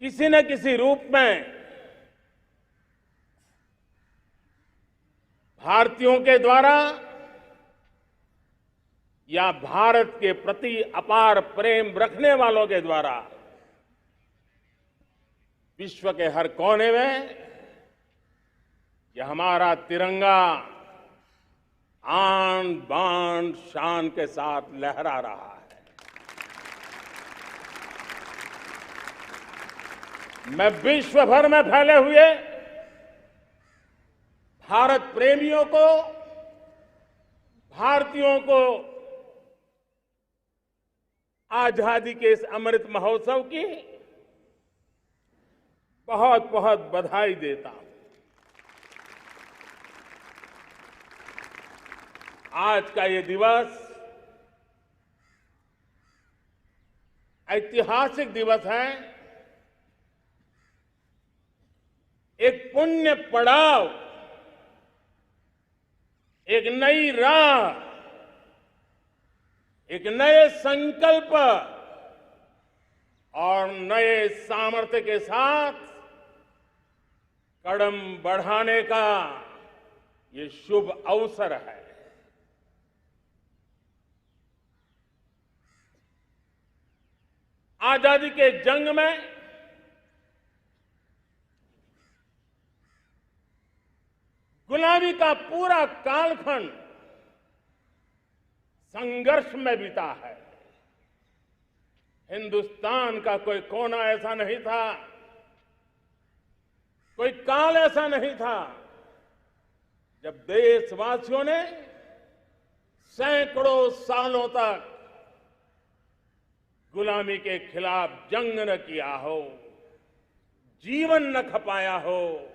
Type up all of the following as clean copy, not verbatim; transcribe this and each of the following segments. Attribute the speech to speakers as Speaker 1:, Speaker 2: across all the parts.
Speaker 1: किसी न किसी रूप में भारतीयों के द्वारा या भारत के प्रति अपार प्रेम रखने वालों के द्वारा विश्व के हर कोने में यह हमारा तिरंगा आन बान शान के साथ लहरा रहा है। मैं विश्व भर में फैले हुए भारत प्रेमियों को, भारतीयों को आजादी के इस अमृत महोत्सव की बहुत बहुत बधाई देता हूं। आज का ये दिवस ऐतिहासिक दिवस है। एक पुण्य पड़ाव, एक नई राह, एक नए संकल्प और नए सामर्थ्य के साथ कदम बढ़ाने का ये शुभ अवसर है। आजादी के जंग में गुलामी का पूरा कालखंड संघर्ष में बीता है। हिंदुस्तान का कोई कोना ऐसा नहीं था, कोई काल ऐसा नहीं था जब देशवासियों ने सैकड़ों सालों तक गुलामी के खिलाफ जंग न किया हो, जीवन न खपाया हो,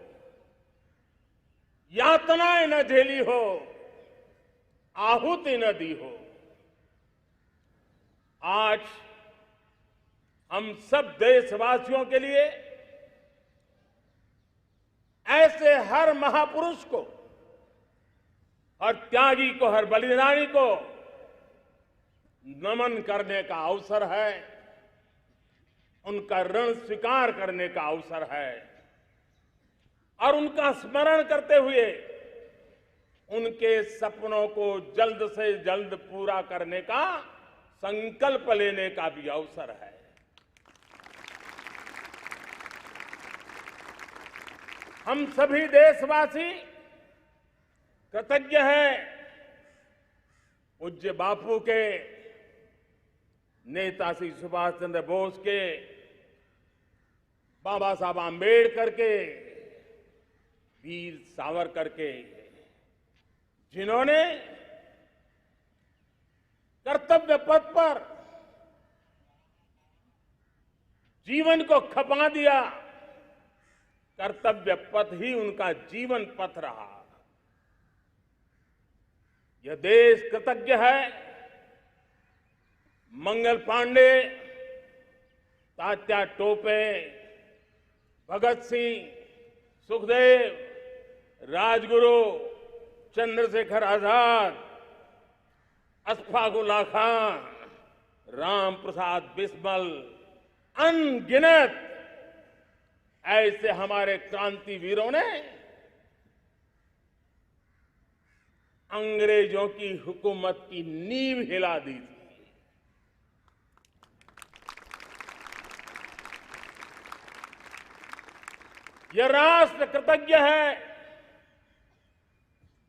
Speaker 1: यातनाएं न झेली हो, आहुति न दी हो। आज हम सब देशवासियों के लिए ऐसे हर महापुरुष को, हर त्यागी को, हर बलिदानी को नमन करने का अवसर है, उनका ऋण स्वीकार करने का अवसर है और उनका स्मरण करते हुए उनके सपनों को जल्द से जल्द पूरा करने का संकल्प लेने का भी अवसर है। हम सभी देशवासी कृतज्ञ हैं पूज्य बापू के, नेता श्री सुभाष चंद्र बोस के, बाबा साहब आंबेडकर के, वीर सावरकर के, जिन्होंने कर्तव्य पथ पर जीवन को खपा दिया। कर्तव्य पथ ही उनका जीवन पथ रहा। यह देश कृतज्ञ है मंगल पांडे, तात्या टोपे, भगत सिंह, सुखदेव, राजगुरु, चंद्रशेखर आजाद, अशफाक उल्लाह खान, राम प्रसाद बिस्मिल, अनगिनत ऐसे हमारे क्रांतिवीरों ने अंग्रेजों की हुकूमत की नींव हिला दी थी। यह राष्ट्र कृतज्ञ है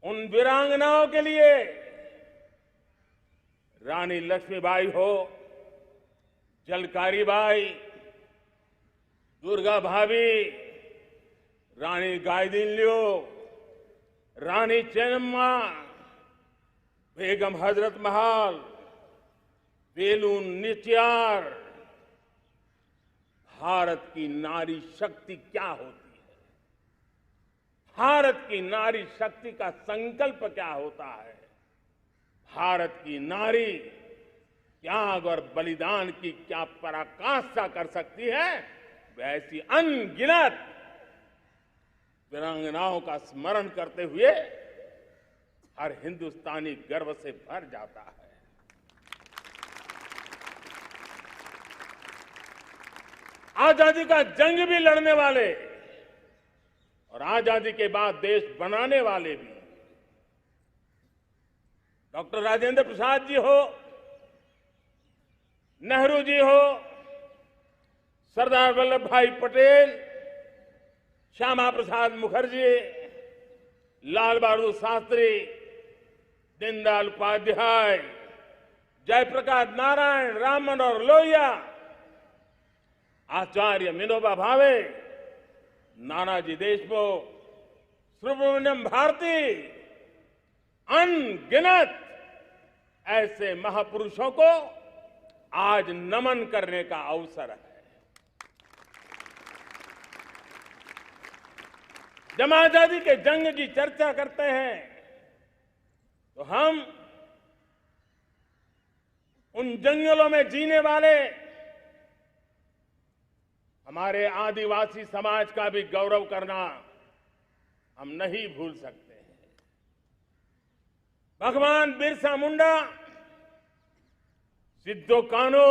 Speaker 1: उन वीरांगनाओं के लिए, रानी लक्ष्मीबाई हो, झलकारी बाई, दुर्गा भाभी, रानी गाइदिन्लियो, रानी चेन्नम्मा, बेगम हजरत महल, वेलू निचियार। भारत की नारी शक्ति क्या होती है, भारत की नारी शक्ति का संकल्प क्या होता है, भारत की नारी त्याग और बलिदान की क्या पराकाष्ठा कर सकती है, वैसी अनगिनत वीरांगनाओं का स्मरण करते हुए हर हिंदुस्तानी गर्व से भर जाता है। आजादी का जंग भी लड़ने वाले और आजादी के बाद देश बनाने वाले भी, डॉक्टर राजेंद्र प्रसाद जी हो, नेहरू जी हो, सरदार वल्लभ भाई पटेल, श्यामा प्रसाद मुखर्जी, लाल बहादुर शास्त्री, दीनदयाल उपाध्याय, जयप्रकाश नारायण, राम मनोहर लोहिया, आचार्य विनोबा भावे, नानाजी देशमुख, सुब्रमण्यम भारती, अनगिनत ऐसे महापुरुषों को आज नमन करने का अवसर है। जब आजादी के जंग की चर्चा करते हैं तो हम उन जंगलों में जीने वाले हमारे आदिवासी समाज का भी गौरव करना हम नहीं भूल सकते हैं। भगवान बिरसा मुंडा, सिद्धो कान्हू,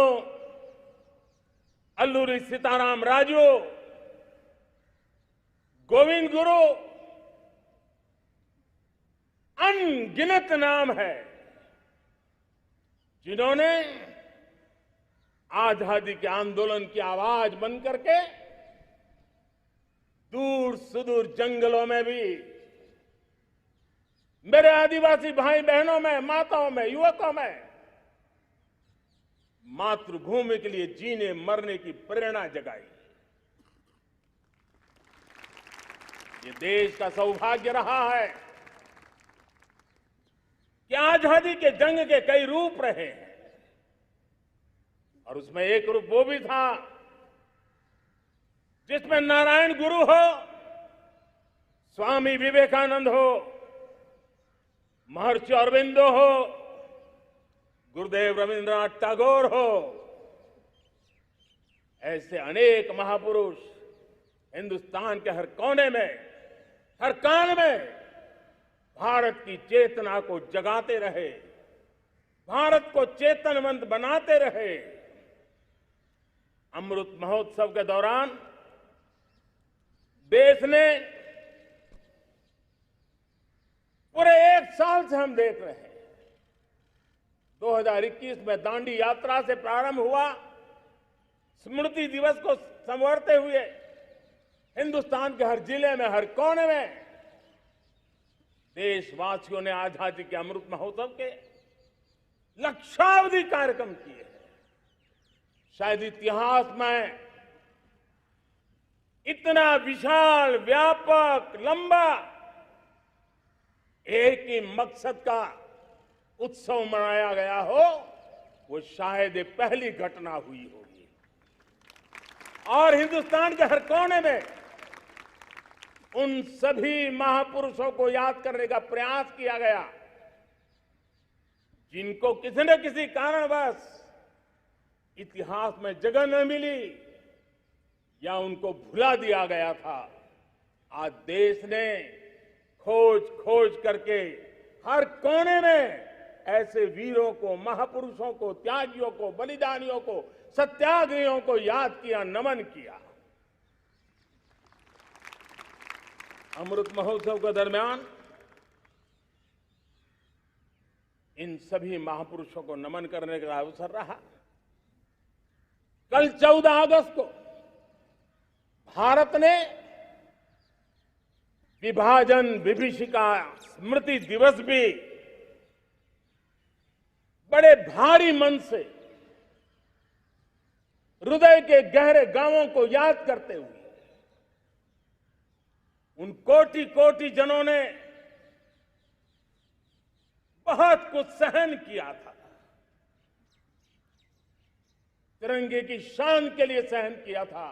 Speaker 1: अल्लूरी सीताराम राजू, गोविंद गुरु, अनगिनत नाम है जिन्होंने आजादी के आंदोलन की आवाज बन करके दूर सुदूर जंगलों में भी मेरे आदिवासी भाई बहनों में, माताओं में, युवकों में मातृभूमि के लिए जीने मरने की प्रेरणा जगाई। ये देश का सौभाग्य रहा है कि आजादी के जंग के कई रूप रहे हैं और उसमें एक रूप वो भी था जिसमें नारायण गुरु हो, स्वामी विवेकानंद हो, महर्षि अरविंदो हो, गुरुदेव रविंद्रनाथ टैगोर हो, ऐसे अनेक महापुरुष हिंदुस्तान के हर कोने में, हर कान में भारत की चेतना को जगाते रहे, भारत को चेतनवंत बनाते रहे। अमृत महोत्सव के दौरान देश ने पूरे एक साल से हम देख रहे हैं, 2021 में दांडी यात्रा से प्रारंभ हुआ, स्मृति दिवस को संवारते हुए हिंदुस्तान के हर जिले में, हर कोने में देशवासियों ने आजादी के अमृत महोत्सव के लक्षावधि कार्यक्रम किए। शायद इतिहास में इतना विशाल, व्यापक, लंबा एक ही मकसद का उत्सव मनाया गया हो, वो शायद पहली घटना हुई होगी। और हिंदुस्तान के हर कोने में उन सभी महापुरुषों को याद करने का प्रयास किया गया जिनको किसी न किसी कारणवश इतिहास में जगह न मिली या उनको भुला दिया गया था। आज देश ने खोज खोज करके हर कोने में ऐसे वीरों को, महापुरुषों को, त्यागियों को, बलिदानियों को, सत्याग्रहियों को याद किया, नमन किया। अमृत महोत्सव के दरमियान इन सभी महापुरुषों को नमन करने का अवसर रहा। कल 14 अगस्त को भारत ने विभाजन विभीषिका स्मृति दिवस भी बड़े भारी मन से हृदय के गहरे गांवों को याद करते हुए उन कोटि कोटि जनों ने बहुत कुछ सहन किया था, तिरंगे की शान के लिए सहन किया था,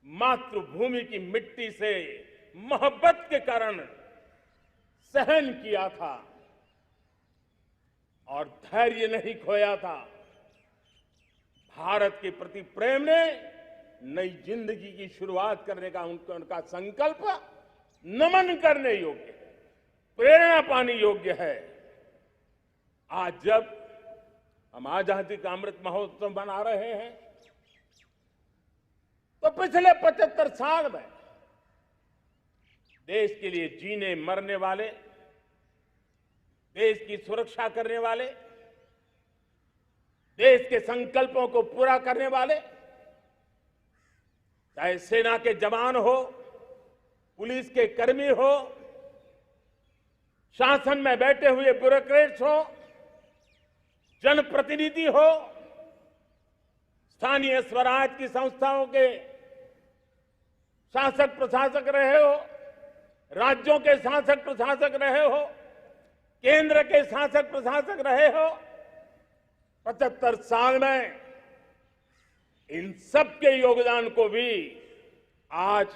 Speaker 1: मातृभूमि की मिट्टी से मोहब्बत के कारण सहन किया था और धैर्य नहीं खोया था। भारत के प्रति प्रेम ने नई जिंदगी की शुरुआत करने का उनका संकल्प नमन करने योग्य है, प्रेरणा पाने योग्य है। आज जब हम आजादी का अमृत महोत्सव मना रहे हैं, तो पिछले 75 साल में देश के लिए जीने मरने वाले, देश की सुरक्षा करने वाले, देश के संकल्पों को पूरा करने वाले, चाहे सेना के जवान हो, पुलिस के कर्मी हो, शासन में बैठे हुए ब्यूरोक्रेट्स हो, जनप्रतिनिधि हो, स्थानीय स्वराज की संस्थाओं के शासक प्रशासक रहे हो, राज्यों के शासक प्रशासक रहे हो, केंद्र के शासक प्रशासक रहे हो, 75 साल में इन सबके योगदान को भी आज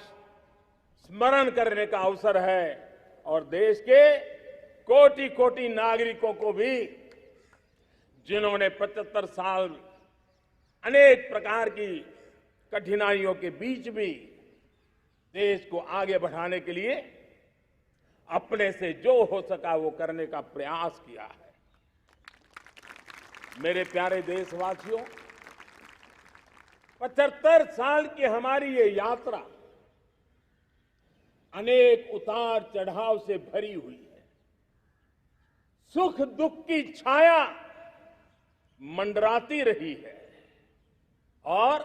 Speaker 1: स्मरण करने का अवसर है और देश के कोटि कोटि नागरिकों को भी जिन्होंने 75 साल अनेक प्रकार की कठिनाइयों के बीच भी देश को आगे बढ़ाने के लिए अपने से जो हो सका वो करने का प्रयास किया है। मेरे प्यारे देशवासियों, 75 साल की हमारी ये यात्रा अनेक उतार चढ़ाव से भरी हुई है। सुख दुख की छाया मंडराती रही है और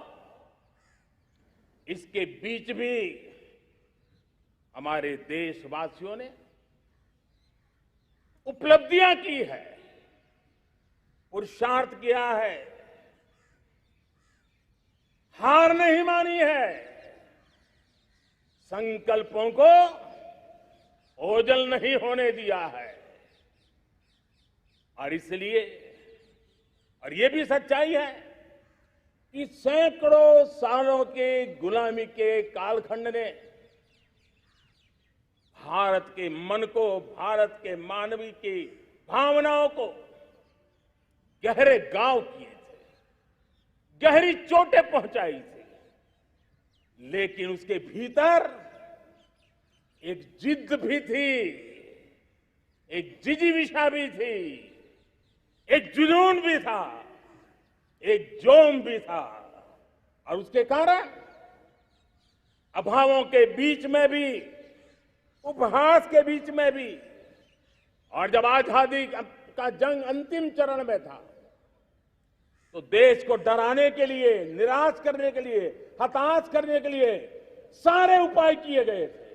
Speaker 1: इसके बीच भी हमारे देशवासियों ने उपलब्धियां की है, पुरुषार्थ किया है, हार नहीं मानी है, संकल्पों को ओझल नहीं होने दिया है। और इसलिए, और ये भी सच्चाई है कि सैकड़ों सालों के गुलामी के कालखंड ने भारत के मन को, भारत के मानवीय की भावनाओं को गहरे घाव किए थे, गहरी चोटें पहुंचाई थी, लेकिन उसके भीतर एक जिद भी थी, एक जिजीविषा भी थी, एक जुनून भी था, एक जोम भी था। और उसके कारण अभावों के बीच में भी, उपहास के बीच में भी, और जब आजादी का जंग अंतिम चरण में था तो देश को डराने के लिए, निराश करने के लिए, हताश करने के लिए सारे उपाय किए गए थे।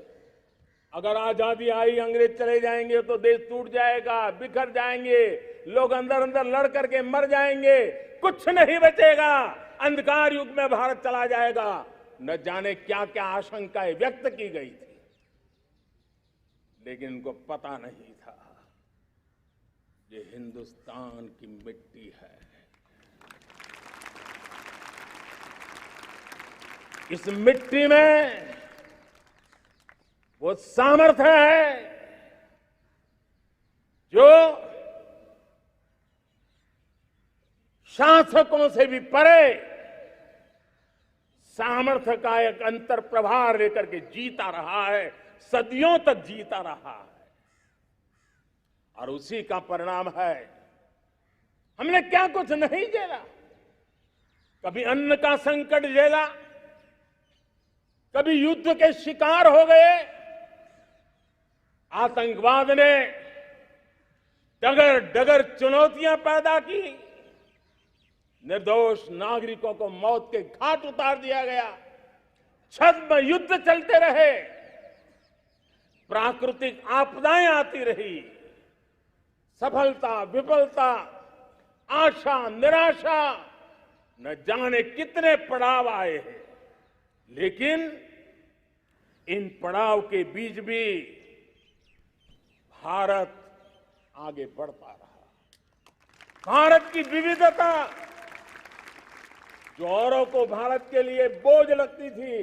Speaker 1: अगर आजादी आई, अंग्रेज चले जाएंगे तो देश टूट जाएगा, बिखर जाएंगे, लोग अंदर अंदर लड़ करके मर जाएंगे, कुछ नहीं बचेगा, अंधकार युग में भारत चला जाएगा। न जाने क्या क्या आशंकाएं व्यक्त की गई थी, लेकिन उनको पता नहीं था ये हिंदुस्तान की मिट्टी है। इस मिट्टी में वो सामर्थ्य है जो शासकों से भी परे सामर्थ्य का एक अंतर प्रभार लेकर के जीता रहा है, सदियों तक जीता रहा है। और उसी का परिणाम है, हमने क्या कुछ नहीं झेला। कभी अन्न का संकट झेला, कभी युद्ध के शिकार हो गए, आतंकवाद ने डगर डगर चुनौतियां पैदा की, निर्दोष नागरिकों को मौत के घाट उतार दिया गया, छद्म युद्ध चलते रहे, प्राकृतिक आपदाएं आती रही, सफलता विफलता, आशा निराशा, न जाने कितने पड़ाव आए हैं। लेकिन इन पड़ाव के बीच भी भारत आगे बढ़ता रहा। भारत की विविधता, जो औरों को भारत के लिए बोझ लगती थी,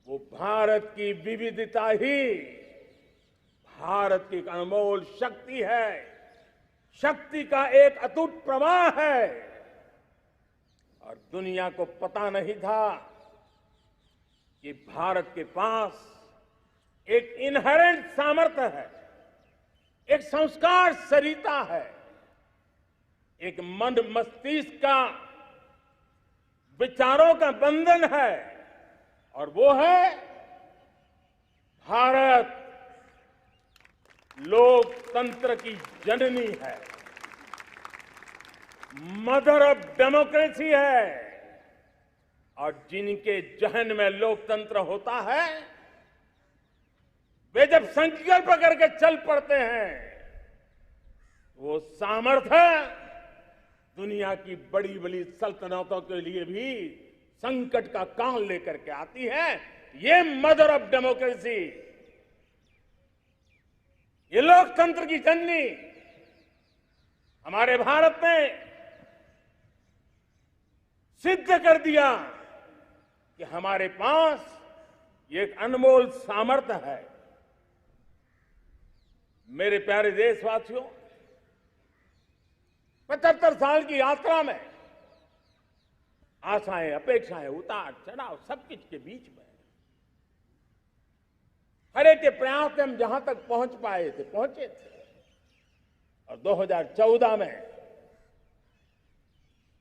Speaker 1: वो भारत की विविधता ही भारत की एक अनमोल शक्ति है, शक्ति का एक अटूट प्रवाह है। और दुनिया को पता नहीं था कि भारत के पास एक इनहेरेंट सामर्थ्य है, एक संस्कार सरिता है, एक मन मस्तिष्क का विचारों का बंधन है, और वो है भारत लोकतंत्र की जननी है, मदर ऑफ डेमोक्रेसी है। और जिनके जहन में लोकतंत्र होता है, वे जब संकल्प करके चल पड़ते हैं, वो सामर्थ्य दुनिया की बड़ी बड़ी सल्तनतों के लिए भी संकट का काल लेकर के आती है। ये मदर ऑफ डेमोक्रेसी, ये लोकतंत्र की जननी हमारे भारत ने सिद्ध कर दिया कि हमारे पास ये एक अनमोल सामर्थ्य है। मेरे प्यारे देशवासियों, 75 साल की यात्रा में आशाएं, अपेक्षाएं, उतार चढ़ाव सब कुछ के बीच में हर एक के प्रयास से हम जहां तक पहुंच पाए थे, पहुंचे थे। और 2014 में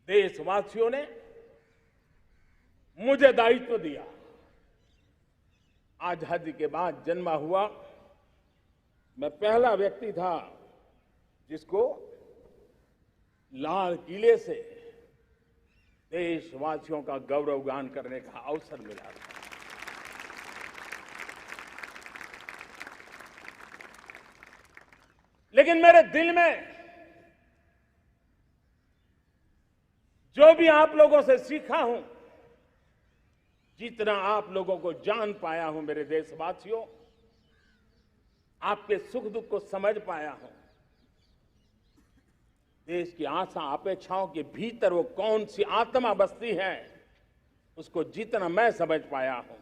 Speaker 1: देशवासियों ने मुझे दायित्व दिया। आजादी के बाद जन्मा हुआ मैं पहला व्यक्ति था जिसको लाल किले से देशवासियों का गौरवगान करने का अवसर मिला था। लेकिन मेरे दिल में जो भी आप लोगों से सीखा हूं, जितना आप लोगों को जान पाया हूं मेरे देशवासियों, आपके सुख दुख को समझ पाया हूं, देश की आशा अपेक्षाओं के भीतर वो कौन सी आत्मा बसती है, उसको जितना मैं समझ पाया हूं,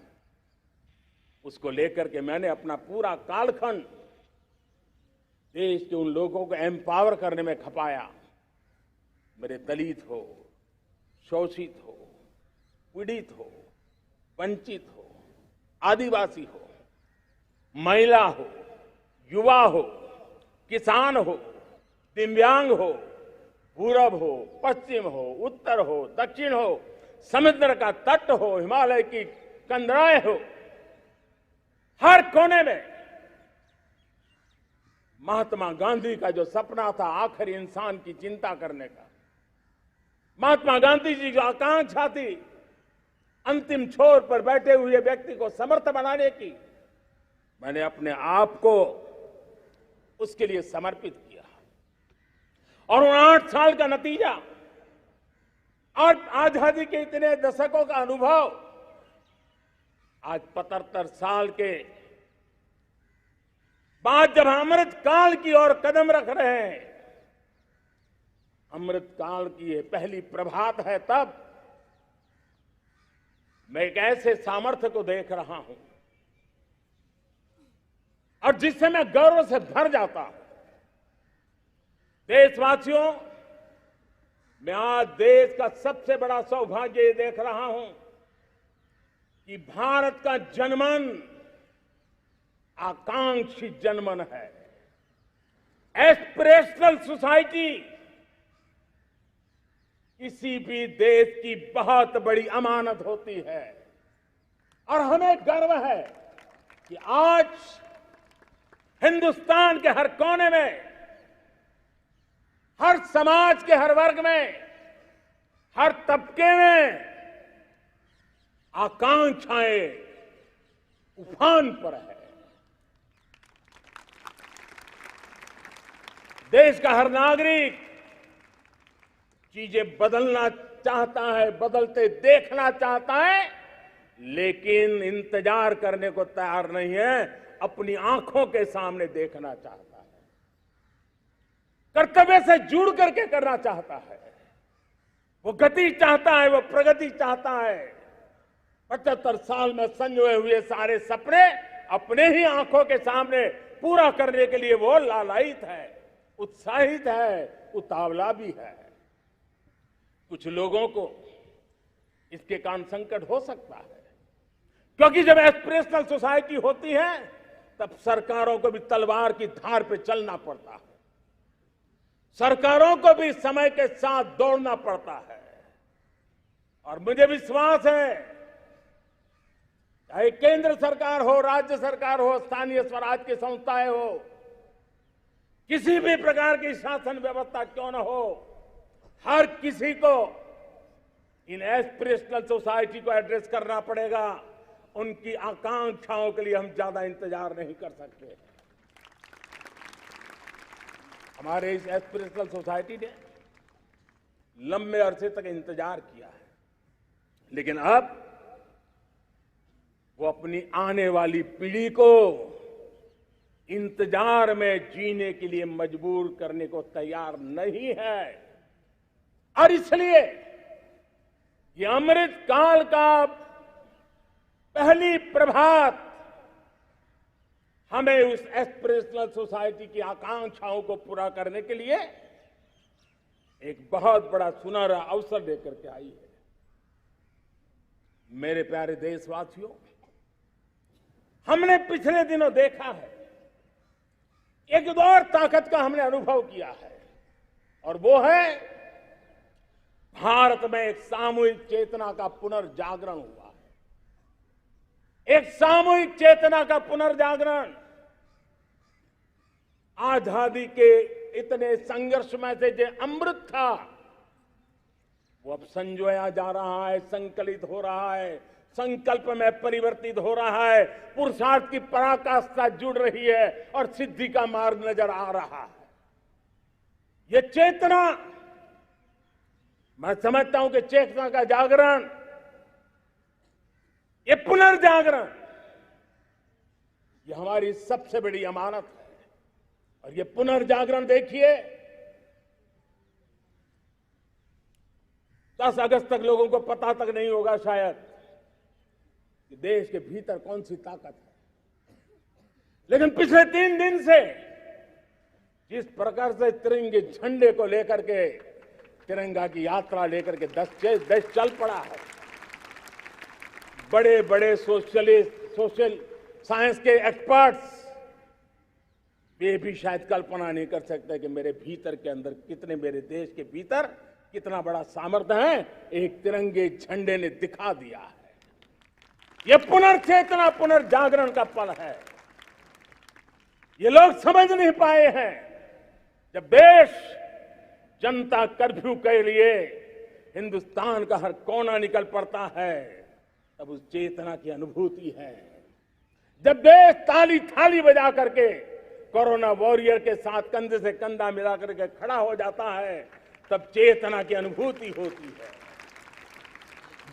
Speaker 1: उसको लेकर के मैंने अपना पूरा कालखंड देश के उन लोगों को एम्पावर करने में खपाया। मेरे दलित हो, शोषित हो, पीड़ित हो, वंचित हो, आदिवासी हो, महिला हो, युवा हो, किसान हो, दिव्यांग हो, पूरब हो, पश्चिम हो, उत्तर हो, दक्षिण हो, समुद्र का तट हो, हिमालय की कंदराएं हो, हर कोने में महात्मा गांधी का जो सपना था आखिरी इंसान की चिंता करने का, महात्मा गांधी जी जो आकांक्षा थी अंतिम छोर पर बैठे हुए व्यक्ति को समर्थ बनाने की, मैंने अपने आप को उसके लिए समर्पित किया। और उन 8 साल का नतीजा और आजादी के इतने दशकों का अनुभव आज 75 साल के बाद जब अमृत काल की ओर कदम रख रहे हैं, अमृत काल की ये पहली प्रभात है, तब मैं एक ऐसे सामर्थ्य को देख रहा हूं और जिससे मैं गर्व से भर जाता हूं। देशवासियों, मैं आज देश का सबसे बड़ा सौभाग्य ये देख रहा हूं कि भारत का जनमन आकांक्षी जनमन है। एस्पिरेशनल सोसाइटी किसी भी देश की बहुत बड़ी अमानत होती है और हमें गर्व है कि आज हिंदुस्तान के हर कोने में, हर समाज के हर वर्ग में, हर तबके में आकांक्षाएं उफान पर है। देश का हर नागरिक चीजें बदलना चाहता है, बदलते देखना चाहता है, लेकिन इंतजार करने को तैयार नहीं है, अपनी आंखों के सामने देखना चाहता है, कर्तव्य से जुड़ करके करना चाहता है, वो गति चाहता है, वो प्रगति चाहता है। 75 साल में संजोए हुए सारे सपने अपने ही आंखों के सामने पूरा करने के लिए वो लालायित है, उत्साहित है, उतावला भी है। कुछ लोगों को इसके कारण संकट हो सकता है, क्योंकि जब एस्पिरेशनल सोसाइटी होती है तब सरकारों को भी तलवार की धार पे चलना पड़ता है, सरकारों को भी समय के साथ दौड़ना पड़ता है। और मुझे विश्वास है चाहे केंद्र सरकार हो, राज्य सरकार हो, स्थानीय स्वराज की संस्थाएं हो, किसी भी प्रकार की शासन व्यवस्था क्यों न हो, हर किसी को इन एस्पिरेशनल सोसाइटी को एड्रेस करना पड़ेगा। उनकी आकांक्षाओं के लिए हम ज्यादा इंतजार नहीं कर सकते। हमारे इस एस्पिरेशनल सोसाइटी ने लंबे अरसे तक इंतजार किया है, लेकिन अब वो अपनी आने वाली पीढ़ी को इंतजार में जीने के लिए मजबूर करने को तैयार नहीं है। और इसलिए ये अमृत काल का पहली प्रभात हमें उस एस्पिरेशनल सोसाइटी की आकांक्षाओं को पूरा करने के लिए एक बहुत बड़ा सुनहरा अवसर देकर के आई है। मेरे प्यारे देशवासियों, हमने पिछले दिनों देखा है, एक और ताकत का हमने अनुभव किया है, और वो है भारत में एक सामूहिक चेतना का पुनर्जागरण हुआ है। एक सामूहिक चेतना का पुनर्जागरण आजादी के इतने संघर्ष में से जो अमृत था वो अब संजोया जा रहा है, संकलित हो रहा है, संकल्प में परिवर्तित हो रहा है, पुरुषार्थ की पराकाष्ठा जुड़ रही है और सिद्धि का मार्ग नजर आ रहा है। ये चेतना, मैं समझता हूं कि चेतना का जागरण, ये पुनर्जागरण, ये हमारी सबसे बड़ी अमानत है। और ये पुनर्जागरण देखिए, 10 अगस्त तक लोगों को पता तक नहीं होगा शायद कि देश के भीतर कौन सी ताकत है, लेकिन पिछले 3 दिन से जिस प्रकार से तिरंगे झंडे को लेकर के, तिरंगा की यात्रा लेकर के देश चल पड़ा है, बड़े बड़े सोशल साइंस के एक्सपर्ट्स वे भी शायद कल्पना नहीं कर सकते कि मेरे भीतर के अंदर कितने, मेरे देश के भीतर कितना बड़ा सामर्थ्य है, एक तिरंगे झंडे ने दिखा दिया है। यह पुनर्चेतना, पुनर्जागरण का पल है। ये लोग समझ नहीं पाए हैं। जब देश जनता कर्फ्यू के लिए हिंदुस्तान का हर कोना निकल पड़ता है, तब उस चेतना की अनुभूति है। जब देश ताली थाली बजा करके कोरोना वॉरियर के साथ कंधे से कंधा मिला करके खड़ा हो जाता है, तब चेतना की अनुभूति होती है।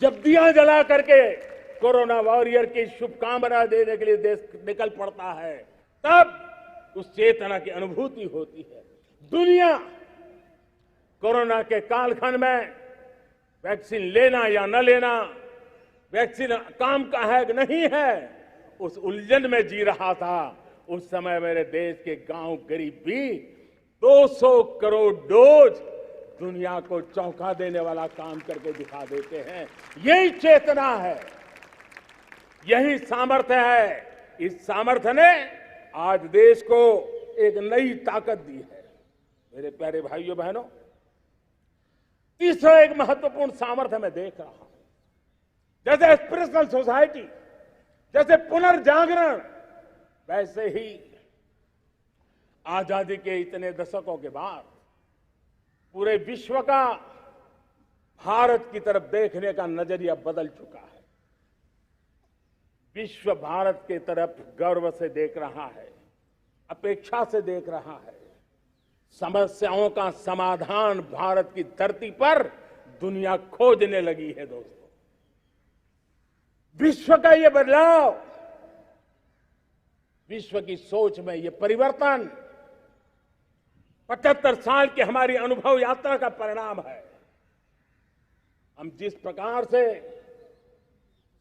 Speaker 1: जब दिया जला करके कोरोना वॉरियर की शुभकामना देने के लिए देश निकल पड़ता है, तब उस चेतना की अनुभूति होती है। दुनिया कोरोना के कालखंड में वैक्सीन लेना या न लेना, वैक्सीन काम का है कि नहीं है, उस उलझन में जी रहा था। उस समय मेरे देश के गांव गरीब भी 200 करोड़ डोज दुनिया को चौंका देने वाला काम करके दिखा देते हैं। यही चेतना है, यही सामर्थ्य है। इस सामर्थ्य ने आज देश को एक नई ताकत दी है। मेरे प्यारे भाइयों बहनों, तीसरा एक महत्वपूर्ण सामर्थ्य मैं देख रहा हूं, जैसे एस्पिरेशनल सोसाइटी, जैसे पुनर्जागरण, वैसे ही आजादी के इतने दशकों के बाद पूरे विश्व का भारत की तरफ देखने का नजरिया बदल चुका है। विश्व भारत की तरफ गर्व से देख रहा है, अपेक्षा से देख रहा है। समस्याओं का समाधान भारत की धरती पर दुनिया खोजने लगी है। दोस्तों, विश्व का ये बदलाव, विश्व की सोच में ये परिवर्तन 75 साल की हमारी अनुभव यात्रा का परिणाम है। हम जिस प्रकार से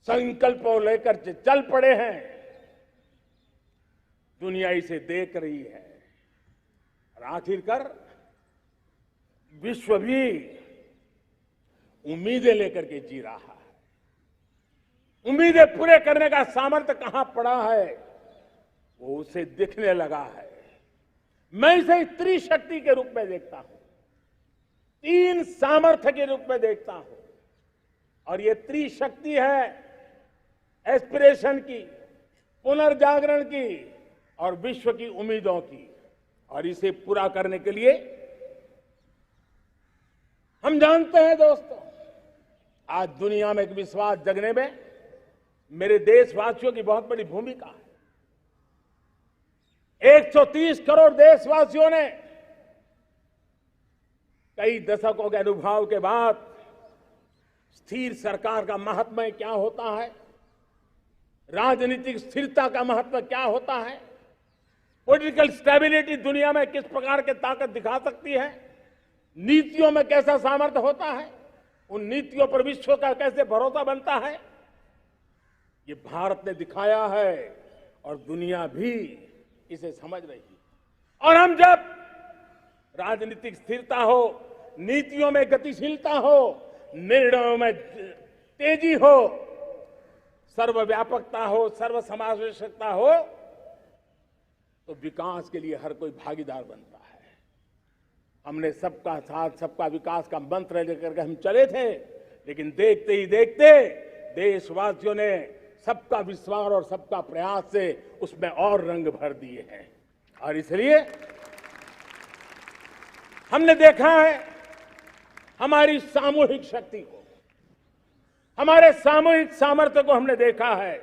Speaker 1: संकल्पों लेकर चल पड़े हैं, दुनिया इसे देख रही है और आखिरकार विश्व भी उम्मीदें लेकर के जी रहा है। उम्मीदें पूरे करने का सामर्थ्य कहां पड़ा है, वो उसे दिखने लगा है। मैं इसे त्रिशक्ति के रूप में देखता हूं, 3 सामर्थ्य के रूप में देखता हूं। और ये त्रिशक्ति है एस्पिरेशन की, पुनर्जागरण की और विश्व की उम्मीदों की। और इसे पूरा करने के लिए हम जानते हैं दोस्तों, आज दुनिया में एक विश्वास जगने में मेरे देशवासियों की बहुत बड़ी भूमिका है। 130 करोड़ देशवासियों ने कई दशकों के अनुभव के बाद स्थिर सरकार का महत्व क्या होता है, राजनीतिक स्थिरता का महत्व क्या होता है, पॉलिटिकल स्टेबिलिटी दुनिया में किस प्रकार की ताकत दिखा सकती है, नीतियों में कैसा सामर्थ्य होता है, उन नीतियों पर विश्व का कैसे भरोसा बनता है, ये भारत ने दिखाया है और दुनिया भी इसे समझ रही है। और हम जब राजनीतिक स्थिरता हो, नीतियों में गतिशीलता हो, निर्णयों में तेजी हो, सर्वव्यापकता हो, सर्वसमावेशकता हो, तो विकास के लिए हर कोई भागीदार बनता है। हमने सबका साथ सबका विकास का मंत्र लेकर के हम चले थे, लेकिन देखते ही देखते देशवासियों ने सबका विश्वास और सबका प्रयास से उसमें और रंग भर दिए हैं। और इसलिए हमने देखा है हमारी सामूहिक शक्ति को, हमारे सामूहिक सामर्थ्य को हमने देखा है।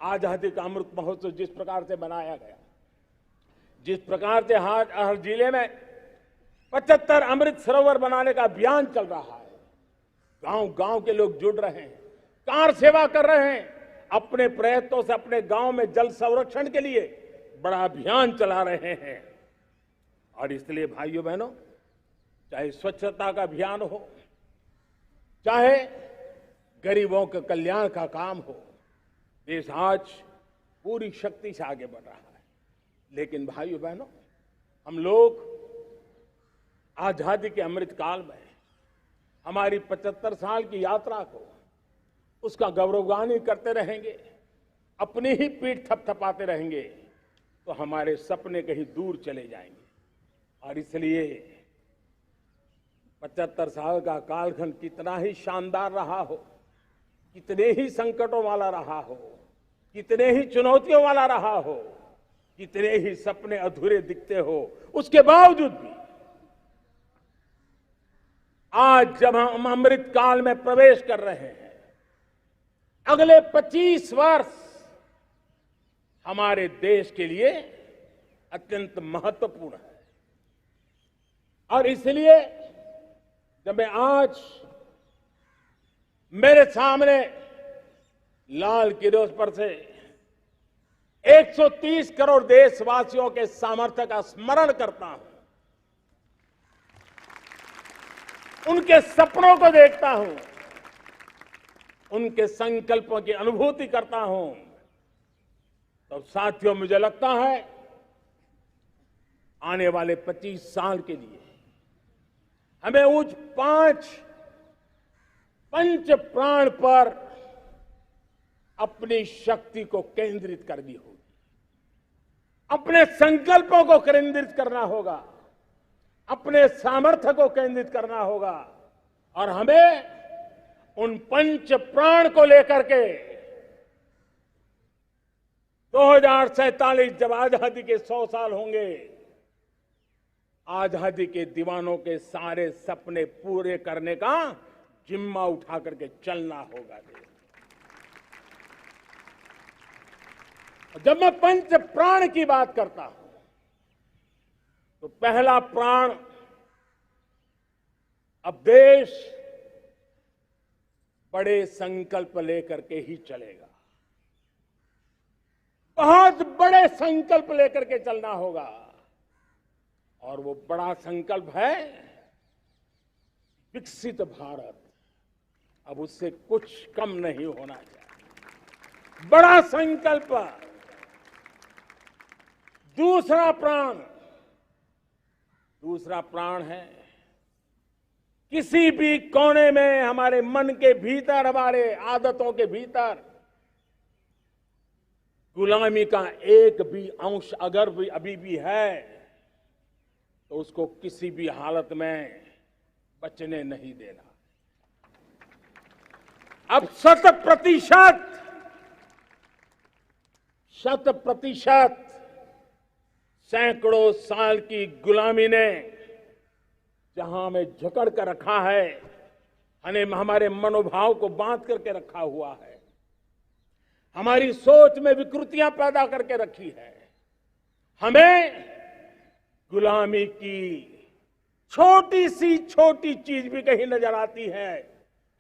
Speaker 1: आजादी का अमृत महोत्सव जिस प्रकार से मनाया गया, जिस प्रकार से हर जिले में 75 अमृत सरोवर बनाने का अभियान चल रहा है, गांव-गांव के लोग जुड़ रहे हैं, कार सेवा कर रहे हैं, अपने प्रयत्नों से अपने गांव में जल संरक्षण के लिए बड़ा अभियान चला रहे हैं। और इसलिए भाइयों बहनों, चाहे स्वच्छता का अभियान हो, चाहे गरीबों के कल्याण का काम हो, देश आज पूरी शक्ति से आगे बढ़ रहा है। लेकिन भाइयों बहनों, हम लोग आजादी के अमृत काल में हमारी 75 साल की यात्रा को उसका गौरवगान करते रहेंगे, अपनी ही पीठ थपथपाते रहेंगे, तो हमारे सपने कहीं दूर चले जाएंगे। और इसलिए 75 साल का कालखंड कितना ही शानदार रहा हो, कितने ही संकटों वाला रहा हो, कितने ही चुनौतियों वाला रहा हो, कितने ही सपने अधूरे दिखते हो, उसके बावजूद भी आज जब हम अमृत काल में प्रवेश कर रहे हैं, अगले 25 वर्ष हमारे देश के लिए अत्यंत महत्वपूर्ण है। और इसलिए जब मैं आज मेरे सामने लाल किले पर से 130 करोड़ देशवासियों के सामर्थ्य का स्मरण करता हूं, उनके सपनों को देखता हूं, उनके संकल्पों की अनुभूति करता हूं, तो साथियों मुझे लगता है आने वाले 25 साल के लिए हमें उस पंच प्राण पर अपनी शक्ति को केंद्रित करनी होगी, अपने संकल्पों को केंद्रित करना होगा, अपने सामर्थ्य को केंद्रित करना होगा। और हमें उन पंच प्राण को लेकर के 2047 जब आजादी के 100 साल होंगे, आजादी के दीवानों के सारे सपने पूरे करने का जिम्मा उठा करके चलना होगा। जब मैं पंच प्राण की बात करता हूं, तो पहला प्राण, अब देश बड़े संकल्प लेकर के ही चलेगा, बहुत बड़े संकल्प लेकर के चलना होगा। और वो बड़ा संकल्प है विकसित भारत। अब उससे कुछ कम नहीं होना चाहिए, बड़ा संकल्प। दूसरा प्राण है किसी भी कोने में हमारे मन के भीतर, हमारे आदतों के भीतर गुलामी का एक भी अंश अगर भी अभी भी है, तो उसको किसी भी हालत में बचने नहीं देना। अब 100% 100% सैकड़ों साल की गुलामी ने जहां हमें जकड़ कर रखा है, हमें हमारे मनोभाव को बांध करके रखा हुआ है, हमारी सोच में विकृतियां पैदा करके रखी है, हमें गुलामी की छोटी सी छोटी चीज भी कहीं नजर आती है,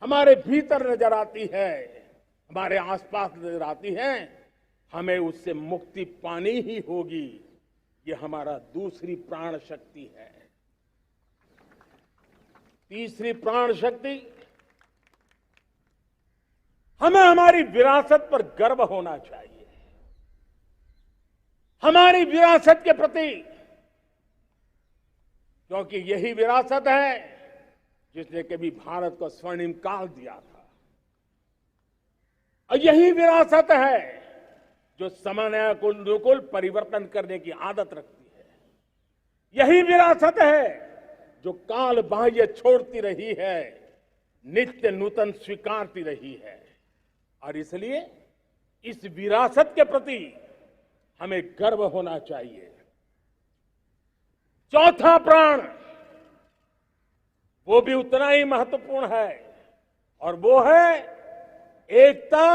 Speaker 1: हमारे भीतर नजर आती है, हमारे आसपास नजर आती है, हमें उससे मुक्ति पानी ही होगी। ये हमारा दूसरी प्राण शक्ति है। तीसरी प्राण शक्ति, हमें हमारी विरासत पर गर्व होना चाहिए। हमारी विरासत के प्रति, क्योंकि यही विरासत है जिसने कभी भारत को स्वर्णिम काल दिया था, और यही विरासत है जो समयानुकूल परिवर्तन करने की आदत रखती है। यही विरासत है जो काल बाह्य छोड़ती रही है, नित्य नूतन स्वीकारती रही है। और इसलिए इस विरासत के प्रति हमें गर्व होना चाहिए। चौथा प्राण, वो भी उतना ही महत्वपूर्ण है, और वो है एकता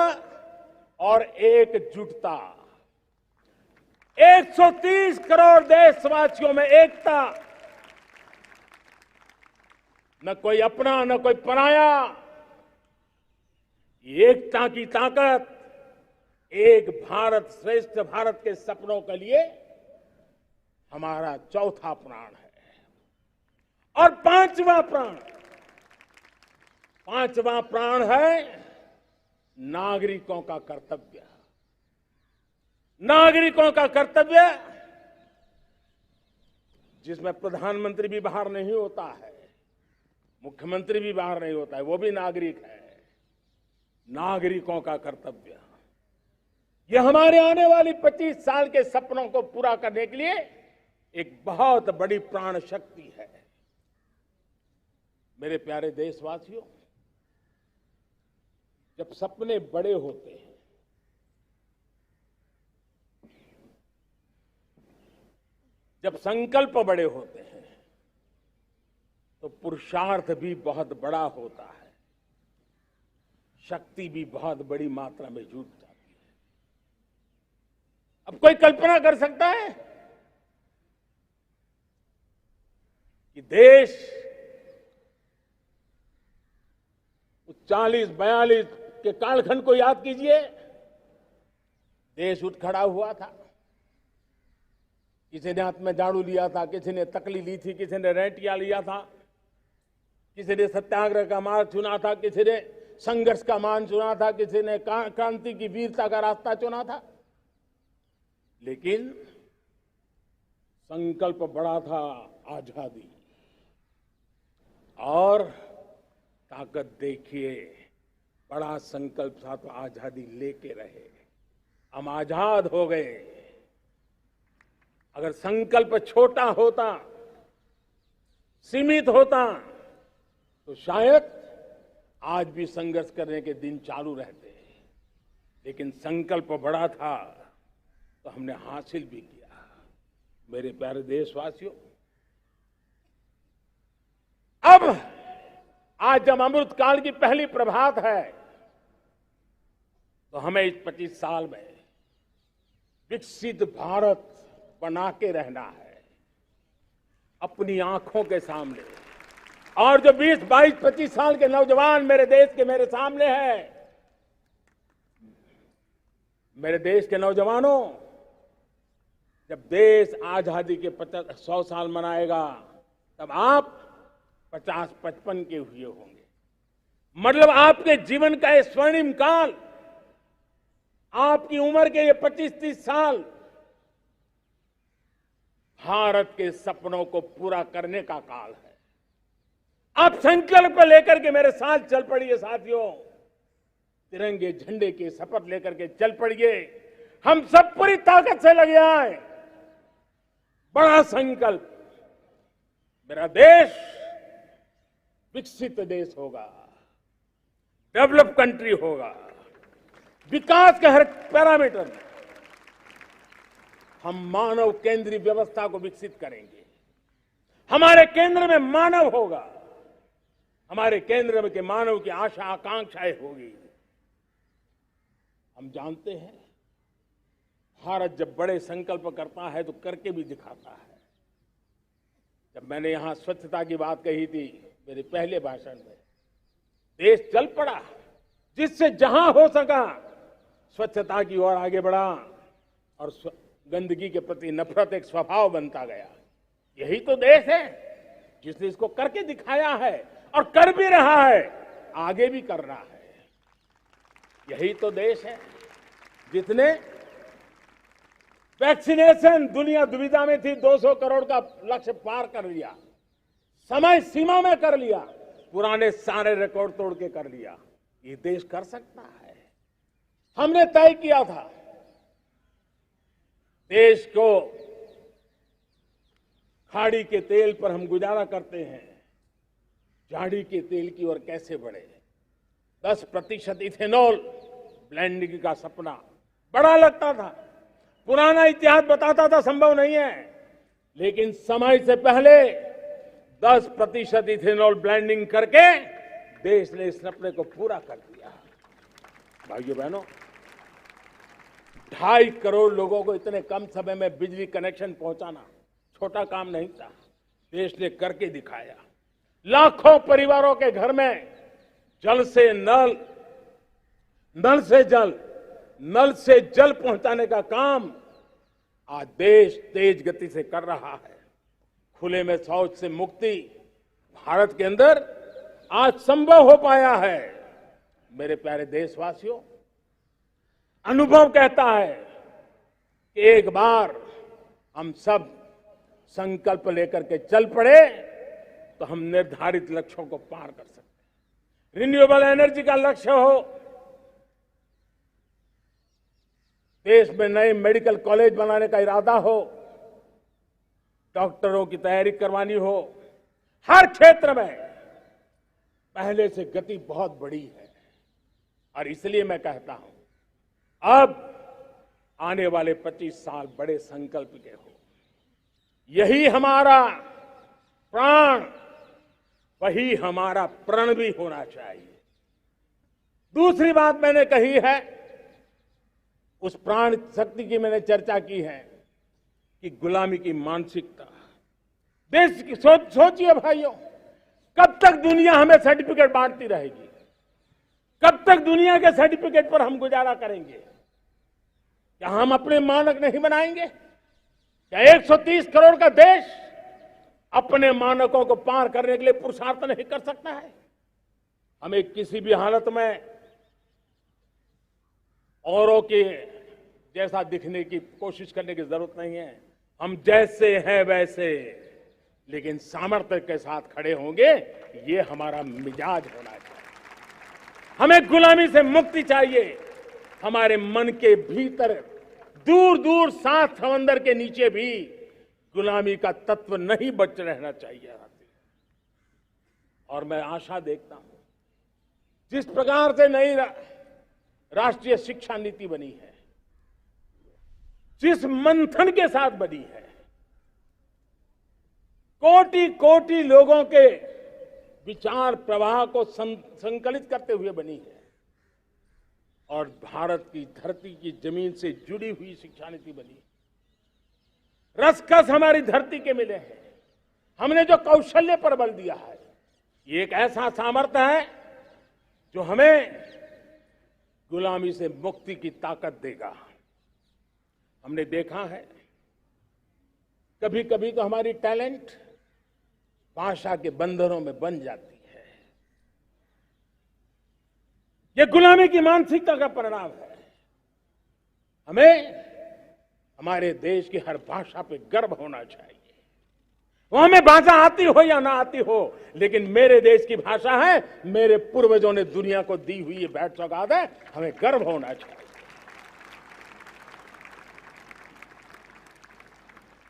Speaker 1: और एकजुटता। 130 करोड़ देशवासियों में एकता, न कोई अपना न कोई पराया। एकता की ताकत एक भारत श्रेष्ठ भारत के सपनों के लिए हमारा चौथा प्राण है। और पांचवा प्राण है नागरिकों का कर्तव्य। नागरिकों का कर्तव्य, जिसमें प्रधानमंत्री भी बाहर नहीं होता है, मुख्यमंत्री भी बाहर नहीं होता है, वो भी नागरिक है। नागरिकों का कर्तव्य, यह हमारे आने वाली 25 साल के सपनों को पूरा करने के लिए एक बहुत बड़ी प्राण शक्ति है। मेरे प्यारे देशवासियों, जब सपने बड़े होते हैं, जब संकल्प बड़े होते हैं, तो पुरुषार्थ भी बहुत बड़ा होता है, शक्ति भी बहुत बड़ी मात्रा में जुट जाती है। अब कोई कल्पना कर सकता है कि देश 40-42 के कालखंड को याद कीजिए, देश उठ खड़ा हुआ था। किसी ने हाथ में झाड़ू लिया था, किसी ने तकली ली थी, किसी ने रेंटिया लिया था, किसी ने सत्याग्रह का मार्ग चुना था, किसी ने संघर्ष का मान चुना था, किसी ने क्रांति की वीरता का रास्ता चुना था। लेकिन संकल्प बड़ा था, आजादी। और ताकत देखिए, बड़ा संकल्प था तो आजादी लेके रहे। हम आजाद हो गए। अगर संकल्प छोटा होता, सीमित होता, तो शायद आज भी संघर्ष करने के दिन चालू रहते। लेकिन संकल्प बड़ा था तो हमने हासिल भी किया। मेरे प्यारे देशवासियों, अब आज जब अमृत काल की पहली प्रभात है, तो हमें इस 25 साल में विकसित भारत बना के रहना है, अपनी आंखों के सामने। और जो 20, 22, 25 साल के नौजवान मेरे देश के मेरे सामने हैं, मेरे देश के नौजवानों, जब देश आजादी के 100 साल मनाएगा, तब आप 50-55 के हुए होंगे। मतलब आपके जीवन का ये स्वर्णिम काल, आपकी उम्र के ये 25-30 साल भारत के सपनों को पूरा करने का काल है। आप संकल्प लेकर के मेरे साथ चल पड़िए साथियों, तिरंगे झंडे की शपथ लेकर के चल पड़िए। हम सब पूरी ताकत से लगे आए। बड़ा संकल्प, मेरा देश विकसित देश होगा, डेवलप कंट्री होगा, विकास के हर पैरामीटर में हम मानव केंद्रीय व्यवस्था को विकसित करेंगे। हमारे केंद्र में मानव होगा, हमारे केंद्र में के मानव की आशा आकांक्षाएं होगी। हम जानते हैं भारत जब बड़े संकल्प करता है तो करके भी दिखाता है। जब मैंने यहां स्वच्छता की बात कही थी मेरे पहले भाषण में, देश चल पड़ा, जिससे जहां हो सका स्वच्छता की ओर आगे बढ़ा और गंदगी के प्रति नफरत एक स्वभाव बनता गया। यही तो देश है जिसने इसको करके दिखाया है और कर भी रहा है, आगे भी कर रहा है। यही तो देश है जिसने वैक्सीनेशन, दुनिया दुविधा में थी, 200 करोड़ का लक्ष्य पार कर लिया, समय सीमा में कर लिया, पुराने सारे रिकॉर्ड तोड़ के कर लिया। ये देश कर सकता है। हमने तय किया था देश को खाड़ी के तेल पर हम गुजारा करते हैं, झाड़ी के तेल की ओर कैसे बढ़े। 10% इथेनॉल ब्लेंडिंग का सपना बड़ा लगता था, पुराना इतिहास बताता था संभव नहीं है, लेकिन समय से पहले 10% इथेनॉल ब्लेंडिंग करके देश ने इस सपने को पूरा कर दिया। भाइयों बहनों, 2.5 करोड़ लोगों को इतने कम समय में बिजली कनेक्शन पहुंचाना छोटा काम नहीं था, देश ने करके दिखाया। लाखों परिवारों के घर में जल से नल, नल से जल, नल से जल पहुंचाने का काम आज देश तेज गति से कर रहा है। खुले में शौच से मुक्ति भारत के अंदर आज संभव हो पाया है। मेरे प्यारे देशवासियों, अनुभव कहता है कि एक बार हम सब संकल्प लेकर के चल पड़े तो हम निर्धारित लक्ष्यों को पार कर सकते हैं। रिन्यूएबल एनर्जी का लक्ष्य हो, देश में नए मेडिकल कॉलेज बनाने का इरादा हो, डॉक्टरों की तैयारी करवानी हो, हर क्षेत्र में पहले से गति बहुत बड़ी है। और इसलिए मैं कहता हूं अब आने वाले 25 साल बड़े संकल्प के हो। यही हमारा प्राण, वही हमारा प्रण भी होना चाहिए। दूसरी बात मैंने कही है, उस प्राण शक्ति की मैंने चर्चा की है कि गुलामी की मानसिकता। देश की सोचिए भाइयों, कब तक दुनिया हमें सर्टिफिकेट बांटती रहेगी? कब तक दुनिया के सर्टिफिकेट पर हम गुजारा करेंगे? क्या हम अपने मानक नहीं बनाएंगे? क्या 130 करोड़ का देश अपने मानकों को पार करने के लिए पुरुषार्थ नहीं कर सकता है? हमें किसी भी हालत में औरों के जैसा दिखने की कोशिश करने की जरूरत नहीं है। हम जैसे हैं वैसे, लेकिन सामर्थ्य के साथ खड़े होंगे, ये हमारा मिजाज होना चाहिए। हमें गुलामी से मुक्ति चाहिए। हमारे मन के भीतर दूर दूर 7 समंदर के नीचे भी गुलामी का तत्व नहीं बच रहना चाहिए। और मैं आशा देखता हूं जिस प्रकार से नई राष्ट्रीय शिक्षा नीति बनी है, जिस मंथन के साथ बनी है, कोटि कोटि लोगों के विचार प्रवाह को संकलित करते हुए बनी है, और भारत की धरती की जमीन से जुड़ी हुई शिक्षा नीति बनी है। रसकस हमारी धरती के मिले हैं। हमने जो कौशल्य पर बल दिया है, ये एक ऐसा सामर्थ्य है जो हमें गुलामी से मुक्ति की ताकत देगा। हमने देखा है कभी कभी तो हमारी टैलेंट भाषा के बंधनों में बन जाती है। यह गुलामी की मानसिकता का परिणाम है। हमें हमारे देश की हर भाषा पे गर्व होना चाहिए। वो हमें भाषा आती हो या ना आती हो, लेकिन मेरे देश की भाषा है, मेरे पूर्वजों ने दुनिया को दी हुई ये भेंट सौगात है, हमें गर्व होना चाहिए।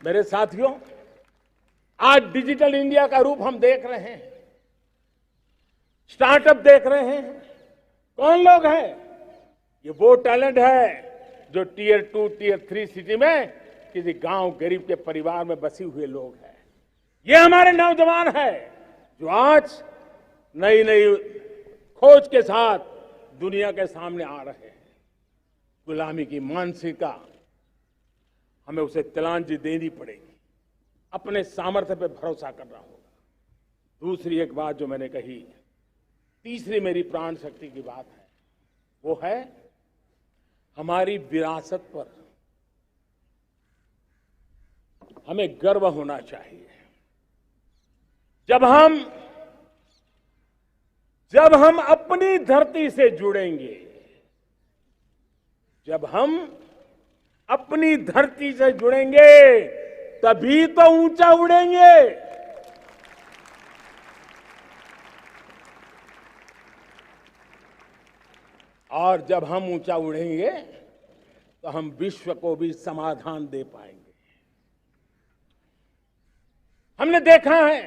Speaker 1: मेरे साथियों, आज डिजिटल इंडिया का रूप हम देख रहे हैं, स्टार्टअप देख रहे हैं। कौन लोग हैं? ये वो टैलेंट है जो टियर 2, टियर 3 सिटी में किसी गांव गरीब के परिवार में बसे हुए लोग हैं। ये हमारे नौजवान हैं जो आज नई नई खोज के साथ दुनिया के सामने आ रहे हैं। गुलामी की मानसिकता हमें उसे तिलांजलि देनी पड़ेगी, अपने सामर्थ्य पे भरोसा करना होगा। दूसरी एक बात जो मैंने कही, तीसरी मेरी प्राण शक्ति की बात है, वो है हमारी विरासत पर हमें गर्व होना चाहिए। जब हम अपनी धरती से जुड़ेंगे, जब हम अपनी धरती से जुड़ेंगे, तभी तो ऊंचा उड़ेंगे। और जब हम ऊंचा उड़ेंगे तो हम विश्व को भी समाधान दे पाएंगे। हमने देखा है,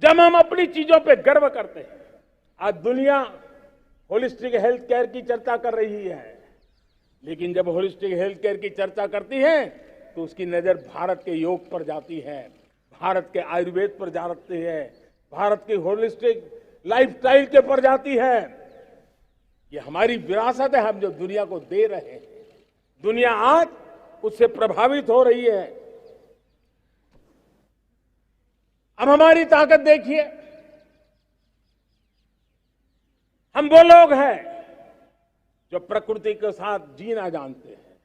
Speaker 1: जब हम अपनी चीजों पे गर्व करते हैं, आज दुनिया होलिस्टिक हेल्थ केयर की चर्चा कर रही है, लेकिन जब होलिस्टिक हेल्थ केयर की चर्चा करती है तो उसकी नजर भारत के योग पर जाती है, भारत के आयुर्वेद पर जाती है, भारत की होलिस्टिक लाइफस्टाइल के पर जाती है। ये हमारी विरासत है, हम जो दुनिया को दे रहे हैं। दुनिया आज उससे प्रभावित हो रही है। अब हमारी ताकत देखिए, हम वो लोग हैं जो प्रकृति के साथ जीना जानते हैं,